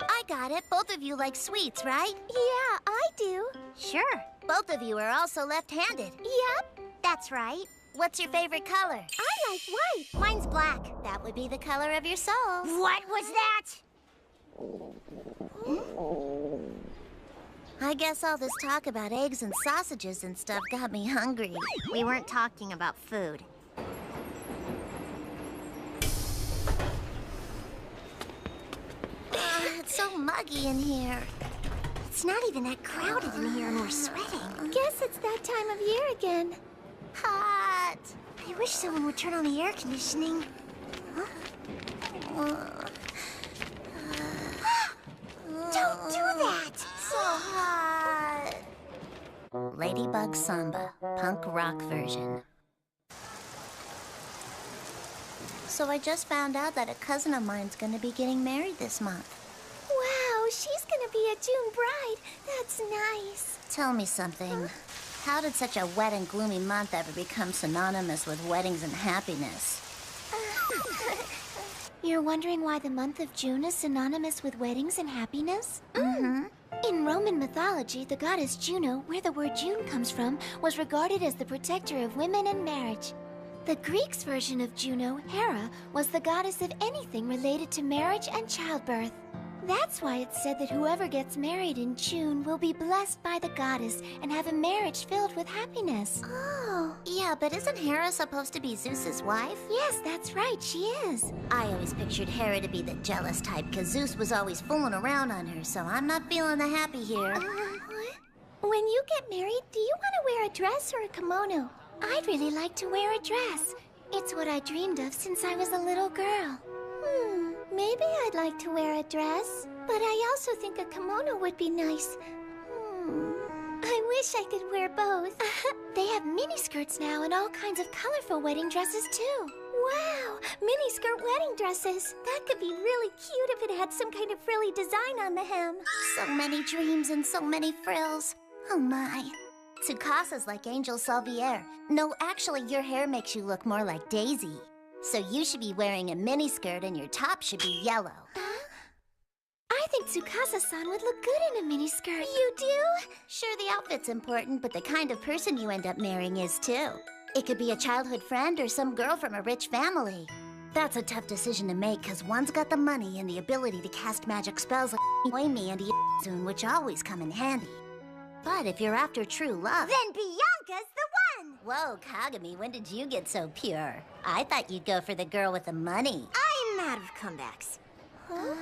I got it. Both of you like sweets, right? Yeah, I do. Sure. Both of you are also left-handed. Yep. That's right. What's your favorite color? I like white. Mine's black. That would be the color of your souls. What was that? I guess all this talk about eggs and sausages and stuff got me hungry. We weren't talking about food. It's so muggy in here. It's not even that crowded in here and we're sweating. Guess it's that time of year again. Hot. I wish someone would turn on the air conditioning. Don't do that! So hot. Ladybug Samba, punk rock version. So I just found out that a cousin of mine's gonna be getting married this month. Wow, she's gonna be a June bride. That's nice. Tell me something. How did such a wet and gloomy month ever become synonymous with weddings and happiness? You're wondering why the month of June is synonymous with weddings and happiness? Mm-hmm. In Roman mythology, the goddess Juno, where the word June comes from, was regarded as the protector of women and marriage. The Greeks' version of Juno, Hera, was the goddess of anything related to marriage and childbirth. That's why it's said that whoever gets married in June will be blessed by the goddess and have a marriage filled with happiness. Oh. Yeah, but isn't Hera supposed to be Zeus's wife? Yes, that's right, she is. I always pictured Hera to be the jealous type because Zeus was always fooling around on her, so I'm not feeling the happy here. When you get married, do you want to wear a dress or a kimono? I'd really like to wear a dress. It's what I dreamed of since I was a little girl. Maybe I'd like to wear a dress, but I also think a kimono would be nice. I wish I could wear both. They have miniskirts now and all kinds of colorful wedding dresses too. Wow, miniskirt wedding dresses. That could be really cute if it had some kind of frilly design on the hem. So many dreams and so many frills. Oh my. Tsukasa's like Angel Salvier. No, actually, your hair makes you look more like Daisy. So you should be wearing a miniskirt and your top should be yellow. I think Tsukasa-san would look good in a miniskirt. You do? Sure, the outfit's important, but the kind of person you end up marrying is too. It could be a childhood friend or some girl from a rich family. That's a tough decision to make because one's got the money and the ability to cast magic spells like Oimi and Iozun, which always come in handy. But if you're after true love... Then Bianca's the one! Whoa, Kagami, when did you get so pure? I thought you'd go for the girl with the money. I'm out of comebacks. Huh?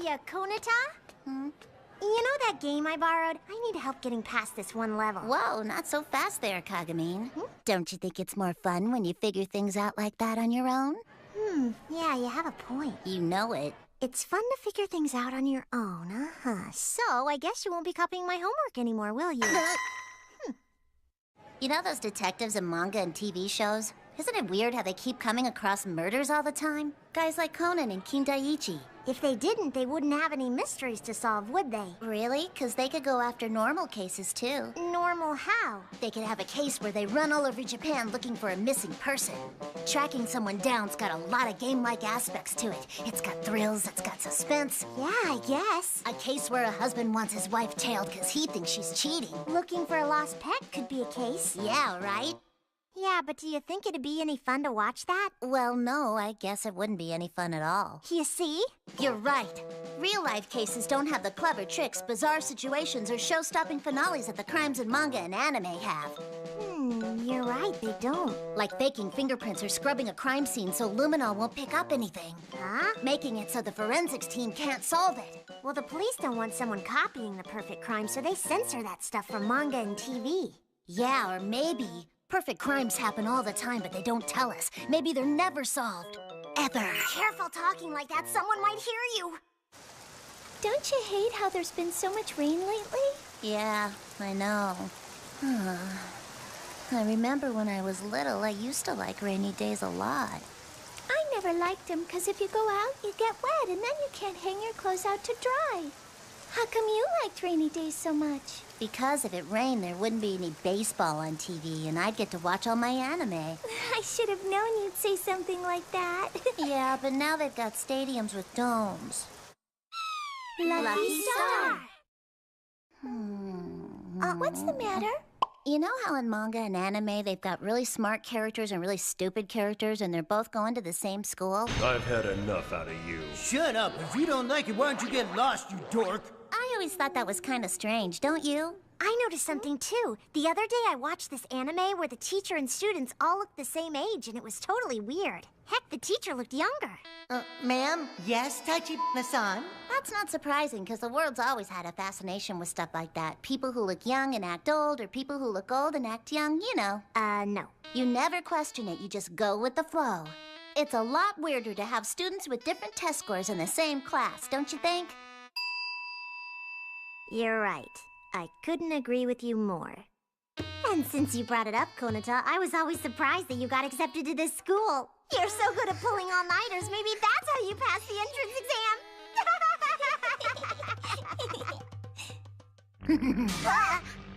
Hiya, Konata! You know that game I borrowed? I need help getting past this one level. Whoa, not so fast there, Kagami. Don't you think it's more fun when you figure things out like that on your own? Yeah, you have a point. You know it. It's fun to figure things out on your own, uh-huh. So, I guess you won't be copying my homework anymore, will you? You know those detectives in manga and TV shows? Isn't it weird how they keep coming across murders all the time? Guys like Conan and Kindaiichi. If they didn't, they wouldn't have any mysteries to solve, would they? Really? Because they could go after normal cases, too. Normal how? They could have a case where they run all over Japan looking for a missing person. Tracking someone down's got a lot of game-like aspects to it. It's got thrills, it's got suspense. Yeah, I guess. A case where a husband wants his wife tailed because he thinks she's cheating. Looking for a lost pet could be a case. Yeah, right? Yeah, but do you think it'd be any fun to watch that? Well, no, I guess it wouldn't be any fun at all. You see? You're right. Real-life cases don't have the clever tricks, bizarre situations, or show-stopping finales that the crimes in manga and anime have. You're right, they don't. Like faking fingerprints or scrubbing a crime scene so Luminol won't pick up anything. Huh? Making it so the forensics team can't solve it. Well, the police don't want someone copying the perfect crime, so they censor that stuff from manga and TV. Yeah, or maybe perfect crimes happen all the time, but they don't tell us. Maybe they're never solved. Ever. Careful talking like that, someone might hear you. Don't you hate how there's been so much rain lately? Yeah, I know. I remember when I was little, I used to like rainy days a lot. I never liked them because if you go out, you get wet and then you can't hang your clothes out to dry. How come you liked rainy days so much? Because if it rained, there wouldn't be any baseball on TV, and I'd get to watch all my anime. I should have known you'd say something like that. Yeah, but now they've got stadiums with domes. Lucky star! What's the matter? You know how in manga and anime they've got really smart characters and really stupid characters, and they're both going to the same school? I've had enough out of you. Shut up. If you don't like it, why don't you get lost, you dork? I always thought that was kind of strange, don't you? I noticed something too. The other day I watched this anime where the teacher and students all looked the same age, and it was totally weird. Heck, the teacher looked younger. Ma'am? Yes, Taichi-san? That's not surprising, because the world's always had a fascination with stuff like that. People who look young and act old, or people who look old and act young, you know. No. You never question it, you just go with the flow. It's a lot weirder to have students with different test scores in the same class, don't you think? You're right. I couldn't agree with you more. And since you brought it up, Konata, I was always surprised that you got accepted to this school. You're so good at pulling all-nighters, maybe that's how you passed the entrance exam.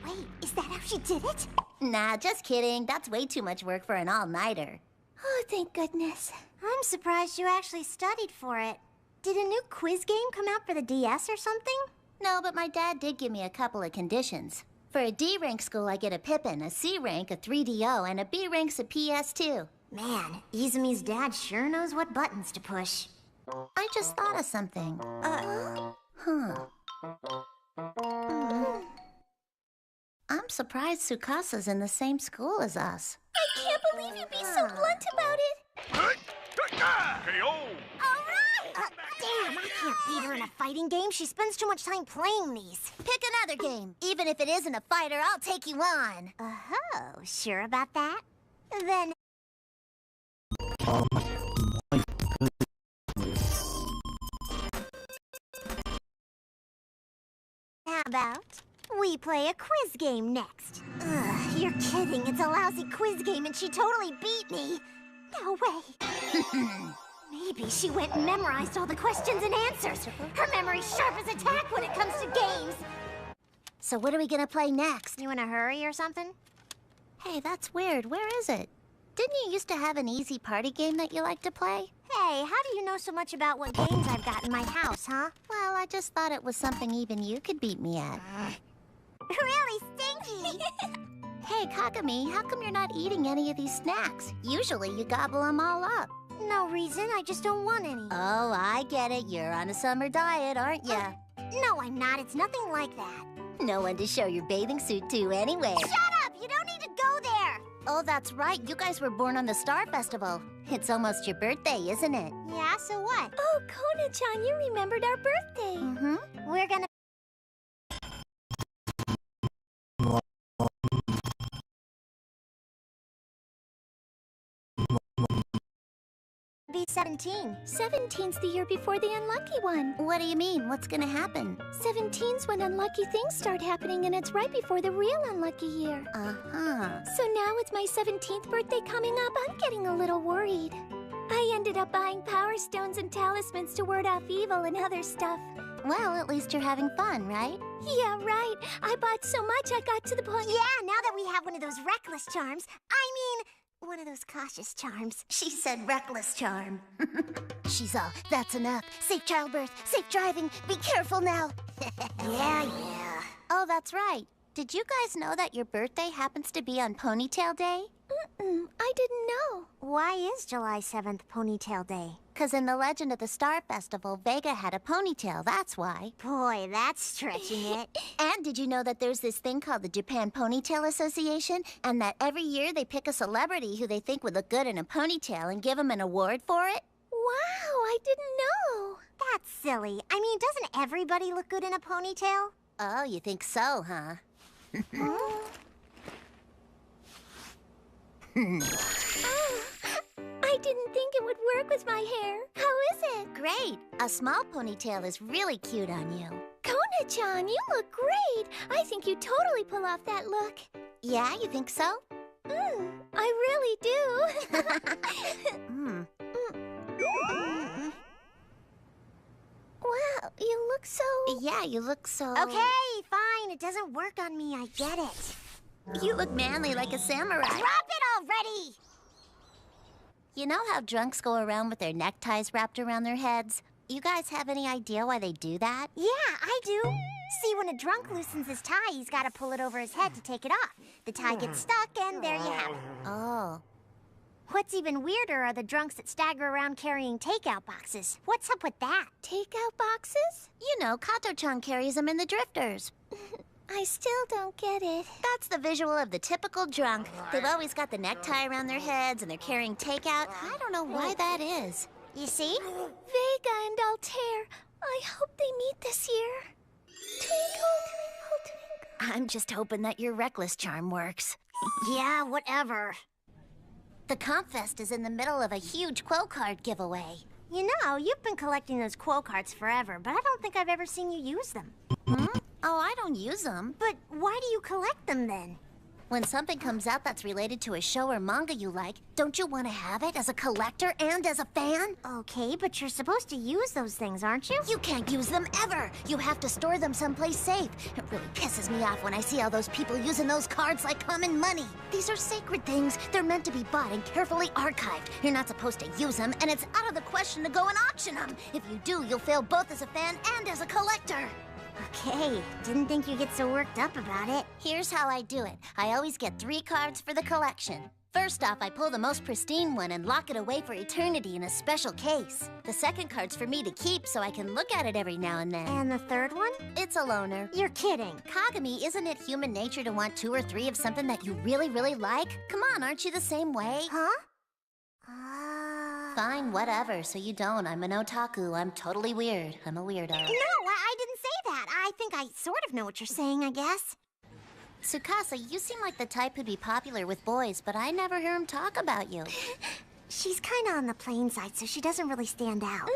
Wait, is that how she did it? Nah, just kidding. That's way too much work for an all-nighter. Oh, thank goodness. I'm surprised you actually studied for it. Did a new quiz game come out for the DS or something? No, but my dad did give me a couple of conditions. For a D-rank school, I get a Pippin, a C-rank, a 3DO, and a B-rank's a PS2. Man, Izumi's dad sure knows what buttons to push. I just thought of something. I'm surprised Tsukasa's in the same school as us. I can't believe you'd be so blunt about it. KO! Damn, I can't beat her in a fighting game. She spends too much time playing these. Pick another game. Even if it isn't a fighter, I'll take you on. Oh, sure about that? Then... My goodness. How about we play a quiz game next? Ugh, you're kidding. It's a lousy quiz game and she totally beat me. No way. Maybe she went and memorized all the questions and answers. Her memory's sharp as a tack when it comes to games. So what are we gonna play next? You in a hurry or something? Hey, that's weird. Where is it? Didn't you used to have an easy party game that you like to play? Hey, how do you know so much about what games I've got in my house, huh? Well, I just thought it was something even you could beat me at. Really stinky! Hey, Kagami, how come you're not eating any of these snacks? Usually you gobble them all up. No reason, I just don't want any. Oh, I get it. You're on a summer diet, aren't you? No, I'm not. It's nothing like that. No one to show your bathing suit to anyway. Shut up! You don't need to go there! Oh, that's right. You guys were born on the Star Festival. It's almost your birthday, isn't it? Yeah, so what? Oh, Kona-chan, you remembered our birthday. Mm-hmm. We're gonna... Be 17. 17's the year before the unlucky one. What do you mean? What's gonna happen? 17's when unlucky things start happening, and it's right before the real unlucky year. Uh-huh. So now with my 17th birthday coming up, I'm getting a little worried. I ended up buying power stones and talismans to ward off evil and other stuff. Well, at least you're having fun, right? Yeah, right. I bought so much I got to the point... Yeah, now that we have one of those reckless charms, one of those cautious charms. She said reckless charm. She's all, that's enough. Safe childbirth, safe driving, be careful now. Yeah. Oh, that's right. Did you guys know that your birthday happens to be on Ponytail Day? I didn't know. Why is July 7th Ponytail Day? 'Cause in the Legend of the Star Festival, Vega had a ponytail, that's why. Boy, that's stretching it. And did you know that there's this thing called the Japan Ponytail Association? And that every year they pick a celebrity who they think would look good in a ponytail and give them an award for it? Wow, I didn't know. That's silly. Doesn't everybody look good in a ponytail? Oh, you think so, huh? I didn't think it would work with my hair. How is it? Great. A small ponytail is really cute on you. Kona-chan, you look great. I think you totally pull off that look. Yeah, you think so? I really do. Wow, you look so... Yeah, you look so... Okay, fine. It doesn't work on me. I get it. You look manly like a samurai. Drop it already! You know how drunks go around with their neckties wrapped around their heads? You guys have any idea why they do that? Yeah, I do. See, when a drunk loosens his tie, he's got to pull it over his head to take it off. The tie gets stuck, and there you have it. Oh. What's even weirder are the drunks that stagger around carrying takeout boxes. What's up with that? Takeout boxes? You know, Kato-chan carries them in the drifters. I still don't get it. That's the visual of the typical drunk. They've always got the necktie around their heads and they're carrying takeout. I don't know why that is. You see? Vega and Altair, I hope they meet this year. Twinkle, twinkle, twinkle. I'm just hoping that your reckless charm works. Yeah, whatever. The Comp Fest is in the middle of a huge quo card giveaway. You know, you've been collecting those quo cards forever, but I don't think I've ever seen you use them. Oh, I don't use them. But why do you collect them then? When something comes out that's related to a show or manga you like, don't you want to have it as a collector and as a fan? Okay, but you're supposed to use those things, aren't you? You can't use them ever. You have to store them someplace safe. It really pisses me off when I see all those people using those cards like common money. These are sacred things. They're meant to be bought and carefully archived. You're not supposed to use them, and it's out of the question to go and auction them. If you do, you'll fail both as a fan and as a collector. Okay, didn't think you'd get so worked up about it. Here's how I do it. I always get 3 cards for the collection. First off, I pull the most pristine one and lock it away for eternity in a special case. The second card's for me to keep so I can look at it every now and then. And the third one? It's a loner. You're kidding. Kagami, isn't it human nature to want 2 or 3 of something that you really, really like? Come on, aren't you the same way? Huh? Fine, whatever, so you don't. I'm an otaku. I'm totally weird. I'm a weirdo. No, I didn't say that. I think I sort of know what you're saying, I guess. Tsukasa, you seem like the type who'd be popular with boys, but I never hear him talk about you. She's kind of on the plain side, so she doesn't really stand out.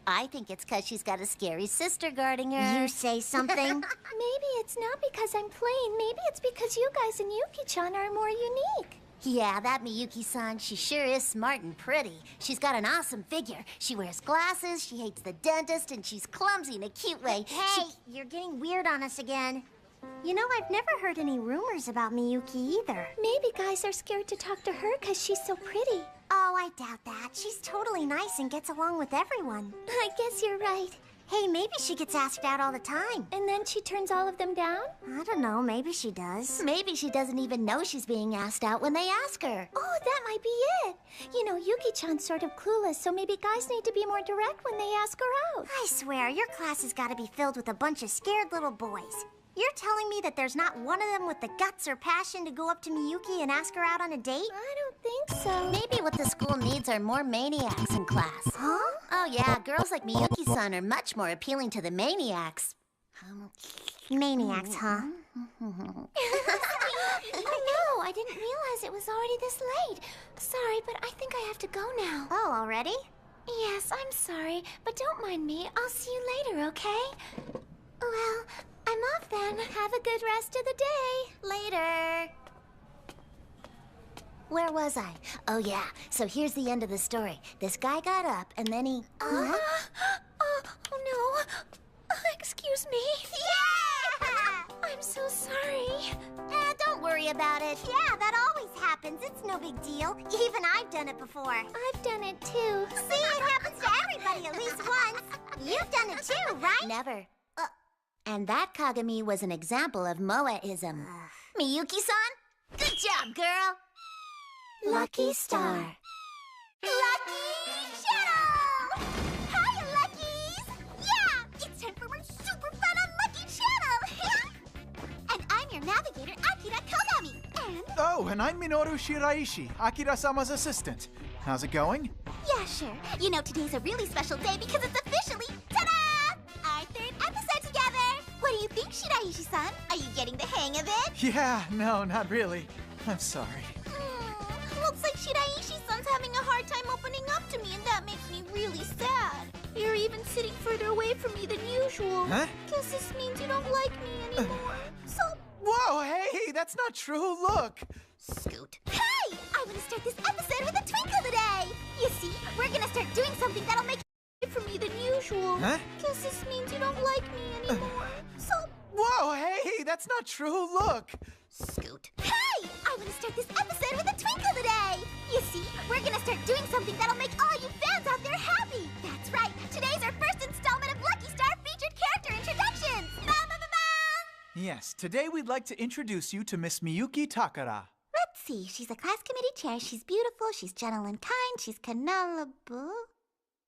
I think it's because she's got a scary sister guarding her. You say something? Maybe it's not because I'm plain. Maybe it's because you guys and Yuki-chan are more unique. Yeah, that Miyuki-san, she sure is smart and pretty. She's got an awesome figure. She wears glasses, she hates the dentist, and she's clumsy in a cute way. Hey, you're getting weird on us again. You know, I've never heard any rumors about Miyuki either. Maybe guys are scared to talk to her because she's so pretty. Oh, I doubt that. She's totally nice and gets along with everyone. I guess you're right. Hey, maybe she gets asked out all the time. And then she turns all of them down? I don't know, maybe she does. Maybe she doesn't even know she's being asked out when they ask her. Oh, that might be it. You know, Yuki-chan's sort of clueless, so maybe guys need to be more direct when they ask her out. I swear, your class has got to be filled with a bunch of scared little boys. You're telling me that there's not one of them with the guts or passion to go up to Miyuki and ask her out on a date? I don't think so. Maybe what the school needs are more maniacs in class. Huh? Oh yeah, girls like Miyuki-san are much more appealing to the maniacs. Maniacs, huh? Oh no, I I didn't realize it was already this late. Sorry, but I think I have to go now. Oh, already? Yes, I'm sorry, but don't mind me. I'll see you later, okay? Well, I'm off then. Have a good rest of the day. Later. Where was I? Oh, yeah. So here's the end of the story. This guy got up, and then he... Oh, no. Excuse me. Yeah! I'm so sorry. Don't worry about it. Yeah, that always happens. It's no big deal. Even I've done it before. I've done it too. See, it happens to everybody at least once. You've done it too, right? Never. And that Kagami was an example of Moaism. Miyuki-san, good job, girl. Lucky Star. Lucky Channel! Hiya, Luckies! Yeah, it's time for our super fun on Lucky Channel! And I'm your navigator, Akira Kagami. And... Oh, and I'm Minoru Shiraishi, Akira-sama's assistant. How's it going? Yeah, sure. You know, today's a really special day because it's officially, ta-da! Our third episode together! What do you think, Shiraishi-san? Are you getting the hang of it? Yeah, no, not really. I'm sorry. Looks like Shiraishi-san's having a hard time opening up to me, and that makes me really sad. You're even sitting further away from me than usual. Huh? Guess this means you don't like me anymore. So... Whoa, hey, that's not true. Look. Scoot. Hey! I want to start this episode with a twinkle today! You see, we're gonna start doing something that'll make you for me than usual. Huh? Guess this means you don't like me anymore. So... Whoa, hey, that's not true. Look. Scoot. Hey! I want to start this episode with a twinkle today! You see, we're gonna start doing something that'll make all you fans out there happy! That's right! Today's our first installment of Lucky Star featured character introductions! Yes, today we'd like to introduce you to Miss Miyuki Takara. Let's see, she's a class committee chair, she's beautiful, she's gentle and kind, she's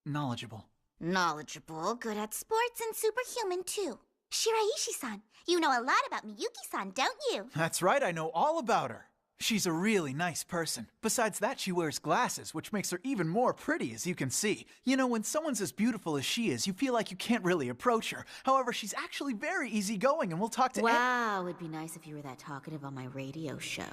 knowledgeable. Knowledgeable, good at sports, and superhuman too. Shiraishi-san, you know a lot about Miyuki-san, don't you? That's right, I know all about her. She's a really nice person. Besides that, she wears glasses, which makes her even more pretty, as you can see. You know, when someone's as beautiful as she is, you feel like you can't really approach her. However, she's actually very easygoing, and we'll talk to... Wow, it'd be nice if you were that talkative on my radio show.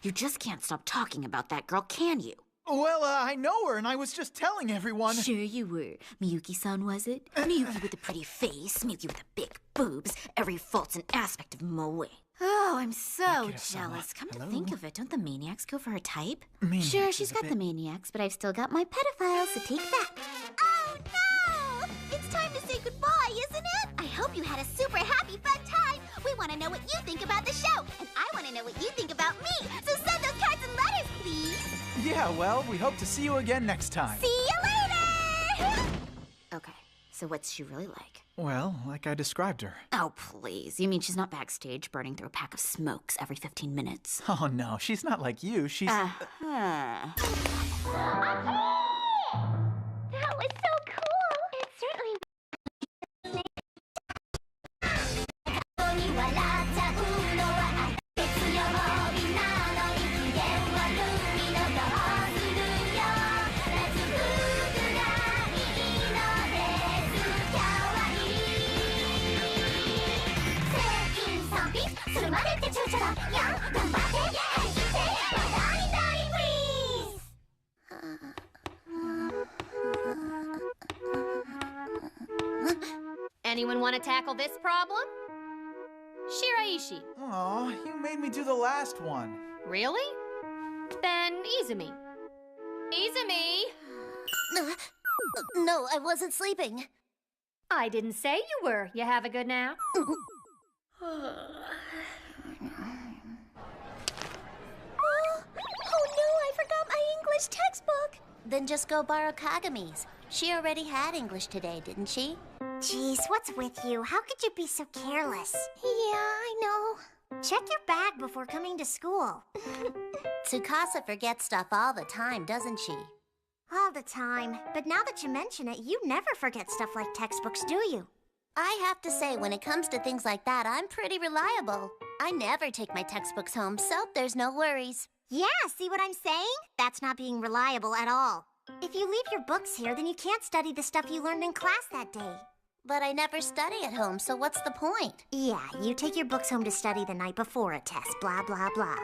You just can't stop talking about that girl, can you? Well, I know her, and I was just telling everyone... Sure you were. Miyuki-san, was it? Miyuki with the pretty face, Miyuki with the big boobs, every fault's an aspect of Moe. Oh, I'm so jealous. Come to think of it, don't the maniacs go for her type? Sure, she's got the maniacs, but I've still got my pedophiles, so take that. Oh, no! It's time to say goodbye, isn't it? I hope you had a super happy, fun time. We want to know what you think about the show, and I want to know what you think about me. So send those cards and letters, please. Yeah, well, we hope to see you again next time. See you later! Okay, so what's she really like? Well, like I described her. Oh, please. You mean she's not backstage burning through a pack of smokes every 15 minutes? Oh, no, she's not like you. She's... That was so cool. It certainly... Anyone want to tackle this problem? Shiraishi. Aw, you made me do the last one. Really? Then Izumi. Izumi! No, I wasn't sleeping. I didn't say you were. You have a good nap? Oh no, I forgot my English textbook. Then just go borrow Kagami's. She already had English today, didn't she? Jeez, what's with you? How could you be so careless? Yeah, I know. Check your bag before coming to school. Tsukasa forgets stuff all the time, doesn't she? All the time. But now that you mention it, you never forget stuff like textbooks, do you? I have to say, when it comes to things like that, I'm pretty reliable. I never take my textbooks home, so there's no worries. Yeah, see what I'm saying? That's not being reliable at all. If you leave your books here, then you can't study the stuff you learned in class that day. But I never study at home, so what's the point? Yeah, you take your books home to study the night before a test, blah, blah, blah.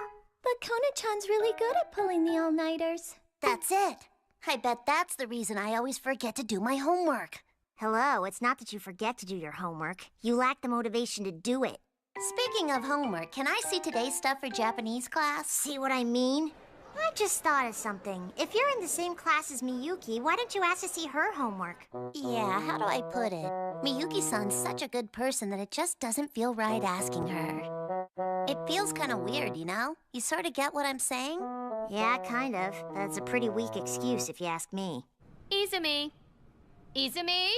But Kona-chan's really good at pulling the all-nighters. That's it. I bet that's the reason I always forget to do my homework. Hello, it's not that you forget to do your homework. You lack the motivation to do it. Speaking of homework, can I see today's stuff for Japanese class? See what I mean? I just thought of something. If you're in the same class as Miyuki, why don't you ask to see her homework? Yeah, how do I put it? Miyuki-san's such a good person that it just doesn't feel right asking her. It feels kind of weird, you know? You sort of get what I'm saying? Yeah, kind of. That's a pretty weak excuse if you ask me. Izumi. Izumi?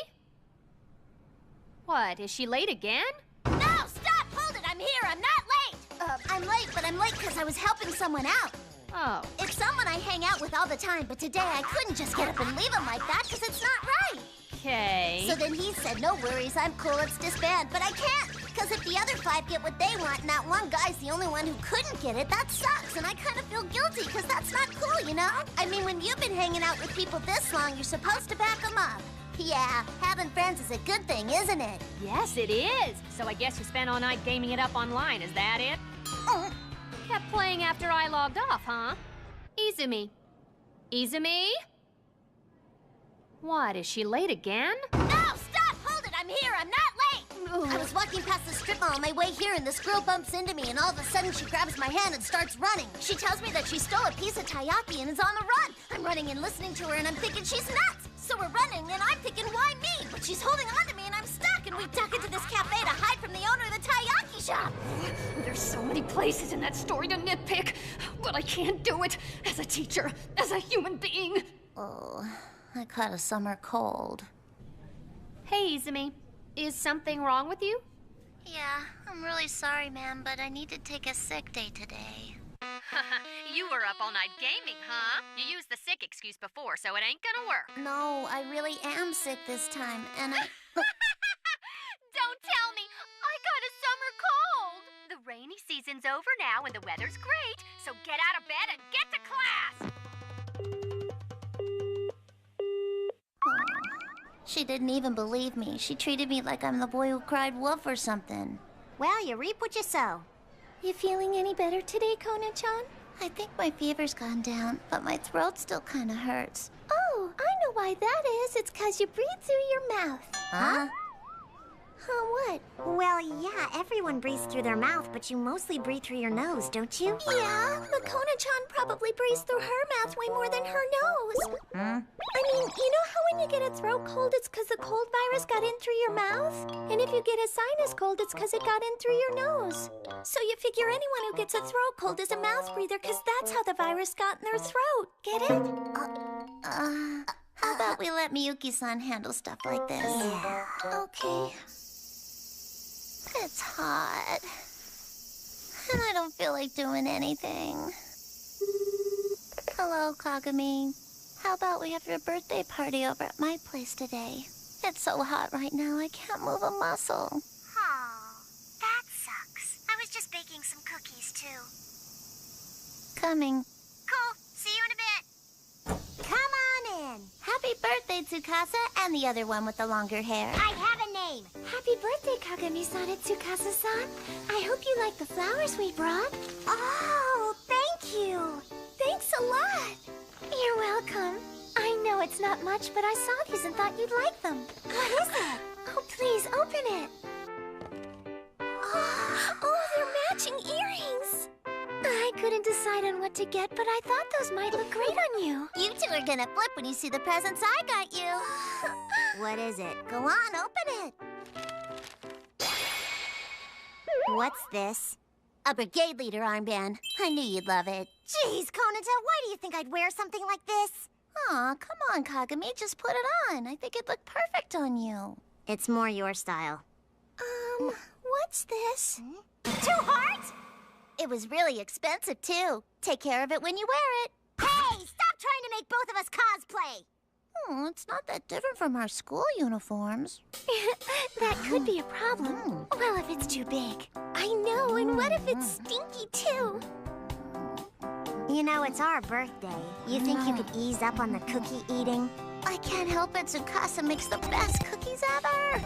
What, is she late again? No, stop! Hold it! I'm here! I'm not late! I'm late, but I'm late because I was helping someone out. Oh. It's someone I hang out with all the time, but today I couldn't just get up and leave him like that because it's not right. Okay. So then he said, no worries, I'm cool, let's disband. But I can't, because if the other 5 get what they want and that one guy's the only one who couldn't get it, that sucks. And I kind of feel guilty because that's not cool, you know? I mean, when you've been hanging out with people this long, you're supposed to back them up. Yeah, having friends is a good thing, isn't it? Yes, it is. So I guess you spent all night gaming it up online, is that it? Kept playing after I logged off, huh? Izumi. Izumi? What, is she late again? No, stop! Hold it! I'm here! I'm not late! I was walking past the strip mall on my way here and this girl bumps into me and all of a sudden she grabs my hand and starts running. She tells me that she stole a piece of taiyaki and is on the run. I'm running and listening to her and I'm thinking she's nuts. So we're running and I'm thinking, why me? But she's holding on to me and I'm stuck and we duck into this cafe to hide from the owner of the taiyaki shop. There's so many places in that story to nitpick, but I can't do it as a teacher, as a human being. Oh, I caught a summer cold. Hey, Izumi. Is something wrong with you? Yeah, I'm really sorry, ma'am, but I need to take a sick day today. You were up all night gaming, huh? You used the sick excuse before, so it ain't gonna work. No, I really am sick this time, and I... Don't tell me! I got a summer cold! The rainy season's over now and the weather's great, so get out of bed and get to class! She didn't even believe me. She treated me like I'm the boy who cried wolf or something. Well, you reap what you sow. You feeling any better today, Kona-chan? I think my fever's gone down, but my throat still kind of hurts. Oh, I know why that is. It's 'cause you breathe through your mouth. Huh? What? Well, yeah, everyone breathes through their mouth, but you mostly breathe through your nose, don't you? Yeah, but Kona-chan probably breathes through her mouth way more than her nose. I mean, you know how when you get a throat cold, it's 'cause the cold virus got in through your mouth? And if you get a sinus cold, it's 'cause it got in through your nose. So you figure anyone who gets a throat cold is a mouth breather 'cause that's how the virus got in their throat. Get it? How about we let Miyuki-san handle stuff like this? Yeah. Okay. It's hot. And I don't feel like doing anything. Hello, Kagami. How about we have your birthday party over at my place today? It's so hot right now, I can't move a muscle. Oh, that sucks. I was just baking some cookies, too. Coming. Cool. See you in a bit. Come on in. Happy birthday, Tsukasa, and the other one with the longer hair. I have a name. Happy birthday, Kagami-san and Tsukasa-san. I hope you like the flowers we brought. Oh, thank you. Thanks a lot. You're welcome. I know it's not much, but I saw these and thought you'd like them. What is it? Oh, please, open it. Oh, they're matching earrings. I couldn't decide on what to get, but I thought those might look great on you. You two are gonna flip when you see the presents I got you. What is it? Go on, open it. What's this? A brigade leader armband. I knew you'd love it. Jeez, Konata, why do you think I'd wear something like this? Aw, come on, Kagami, just put it on. I think it'd look perfect on you. It's more your style. What's this? 2 hearts? It was really expensive, too. Take care of it when you wear it. Hey, stop trying to make both of us cosplay. Oh, it's not that different from our school uniforms. That could be a problem. Well, if it's too big. I know, and what if it's stinky, too? You know, it's our birthday. You think you could ease up on the cookie eating? I can't help it. Tsukasa makes the best cookies ever.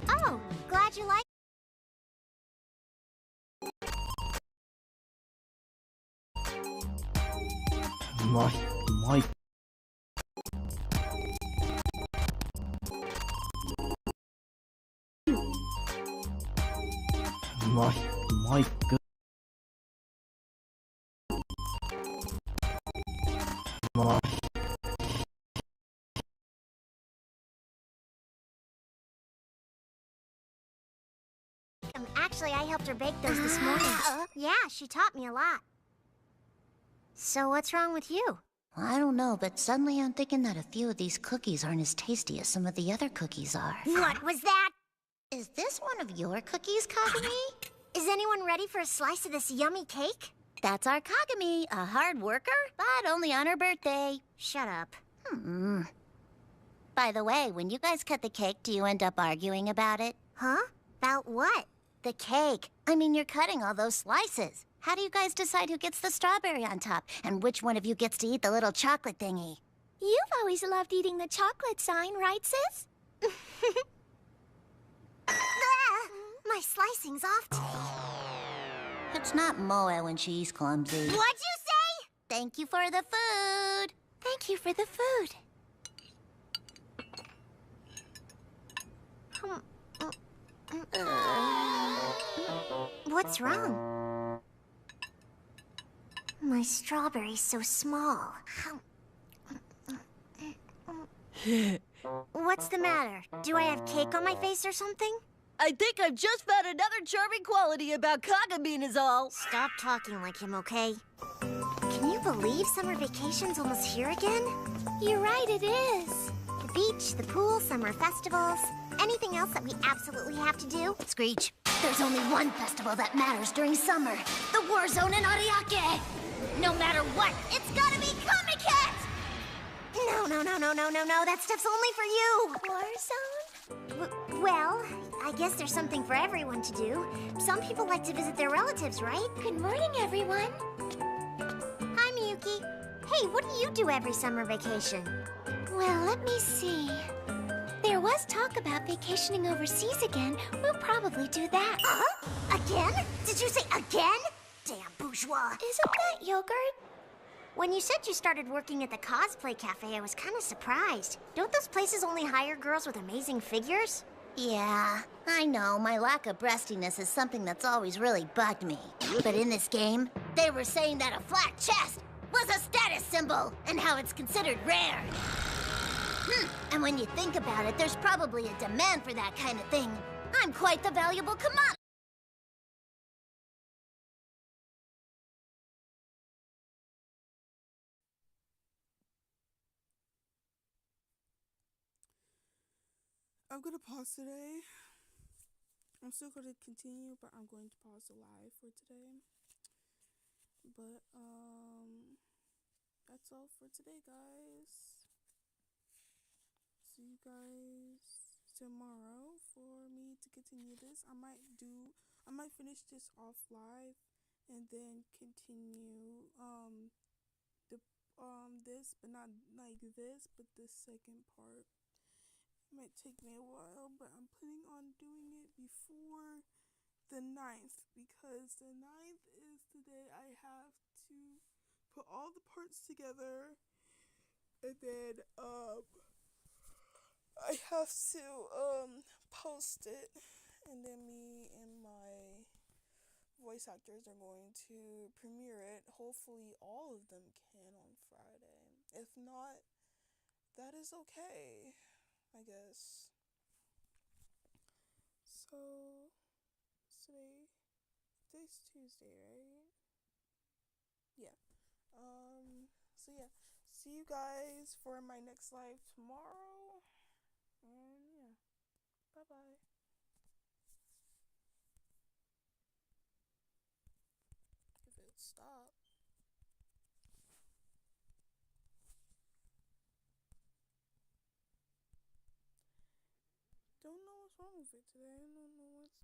Oh, glad you like. My. My good. My. Actually, I helped her bake those this morning. Yeah, she taught me a lot. So what's wrong with you? I don't know, but suddenly I'm thinking that a few of these cookies aren't as tasty as some of the other cookies are. What was that? Is this one of your cookies, Kagami? Is anyone ready for a slice of this yummy cake? That's our Kagami, a hard worker, but only on her birthday. Shut up. By the way, when you guys cut the cake, do you end up arguing about it? Huh? About what? The cake. I mean, you're cutting all those slices. How do you guys decide who gets the strawberry on top? And which one of you gets to eat the little chocolate thingy? You've always loved eating the chocolate sign, right, sis? My slicing's off today. It's not Moe when she's clumsy. What'd you say? Thank you for the food. Thank you for the food. What's wrong? My strawberry's so small. What's the matter? Do I have cake on my face or something? I think I've just found another charming quality about Kagami is all. Stop talking like him, okay? Can you believe summer vacation's almost here again? You're right, it is. The beach, the pool, summer festivals. Anything else that we absolutely have to do? Screech, there's only one festival that matters during summer. The War Zone in Ariake. No matter what, it's gotta be Comiket! No, that stuff's only for you. War Zone? Well, I guess there's something for everyone to do. Some people like to visit their relatives, right? Good morning, everyone. Hi, Miyuki. Hey, what do you do every summer vacation? Well, let me see. There was talk about vacationing overseas again. We'll probably do that. Again? Did you say again? Damn bourgeois. Isn't that yogurt? When you said you started working at the cosplay cafe, I was kind of surprised. Don't those places only hire girls with amazing figures? Yeah, I know. My lack of breastiness is something that's always really bugged me. But in this game, they were saying that a flat chest was a status symbol and how it's considered rare. And when you think about it, there's probably a demand for that kind of thing. I'm quite the valuable commodity. I'm gonna pause today. I'm still gonna continue, but I'm going to pause the live for today. But that's all for today, guys. See you guys tomorrow for me to continue this. I might finish this off live and then continue this, but not like this, but the second part. It might take me a while, but I'm planning on doing it before the 9th, because the 9th is the day I have to put all the parts together, and then I have to post it, and then me and my voice actors are going to premiere it. Hopefully all of them can on Friday. If not, that is okay, I guess. So today's Tuesday, right? Yeah. So yeah, see you guys for my next live tomorrow. And yeah, bye-bye. If it stops. Don't know what's wrong with it today. I don't know what's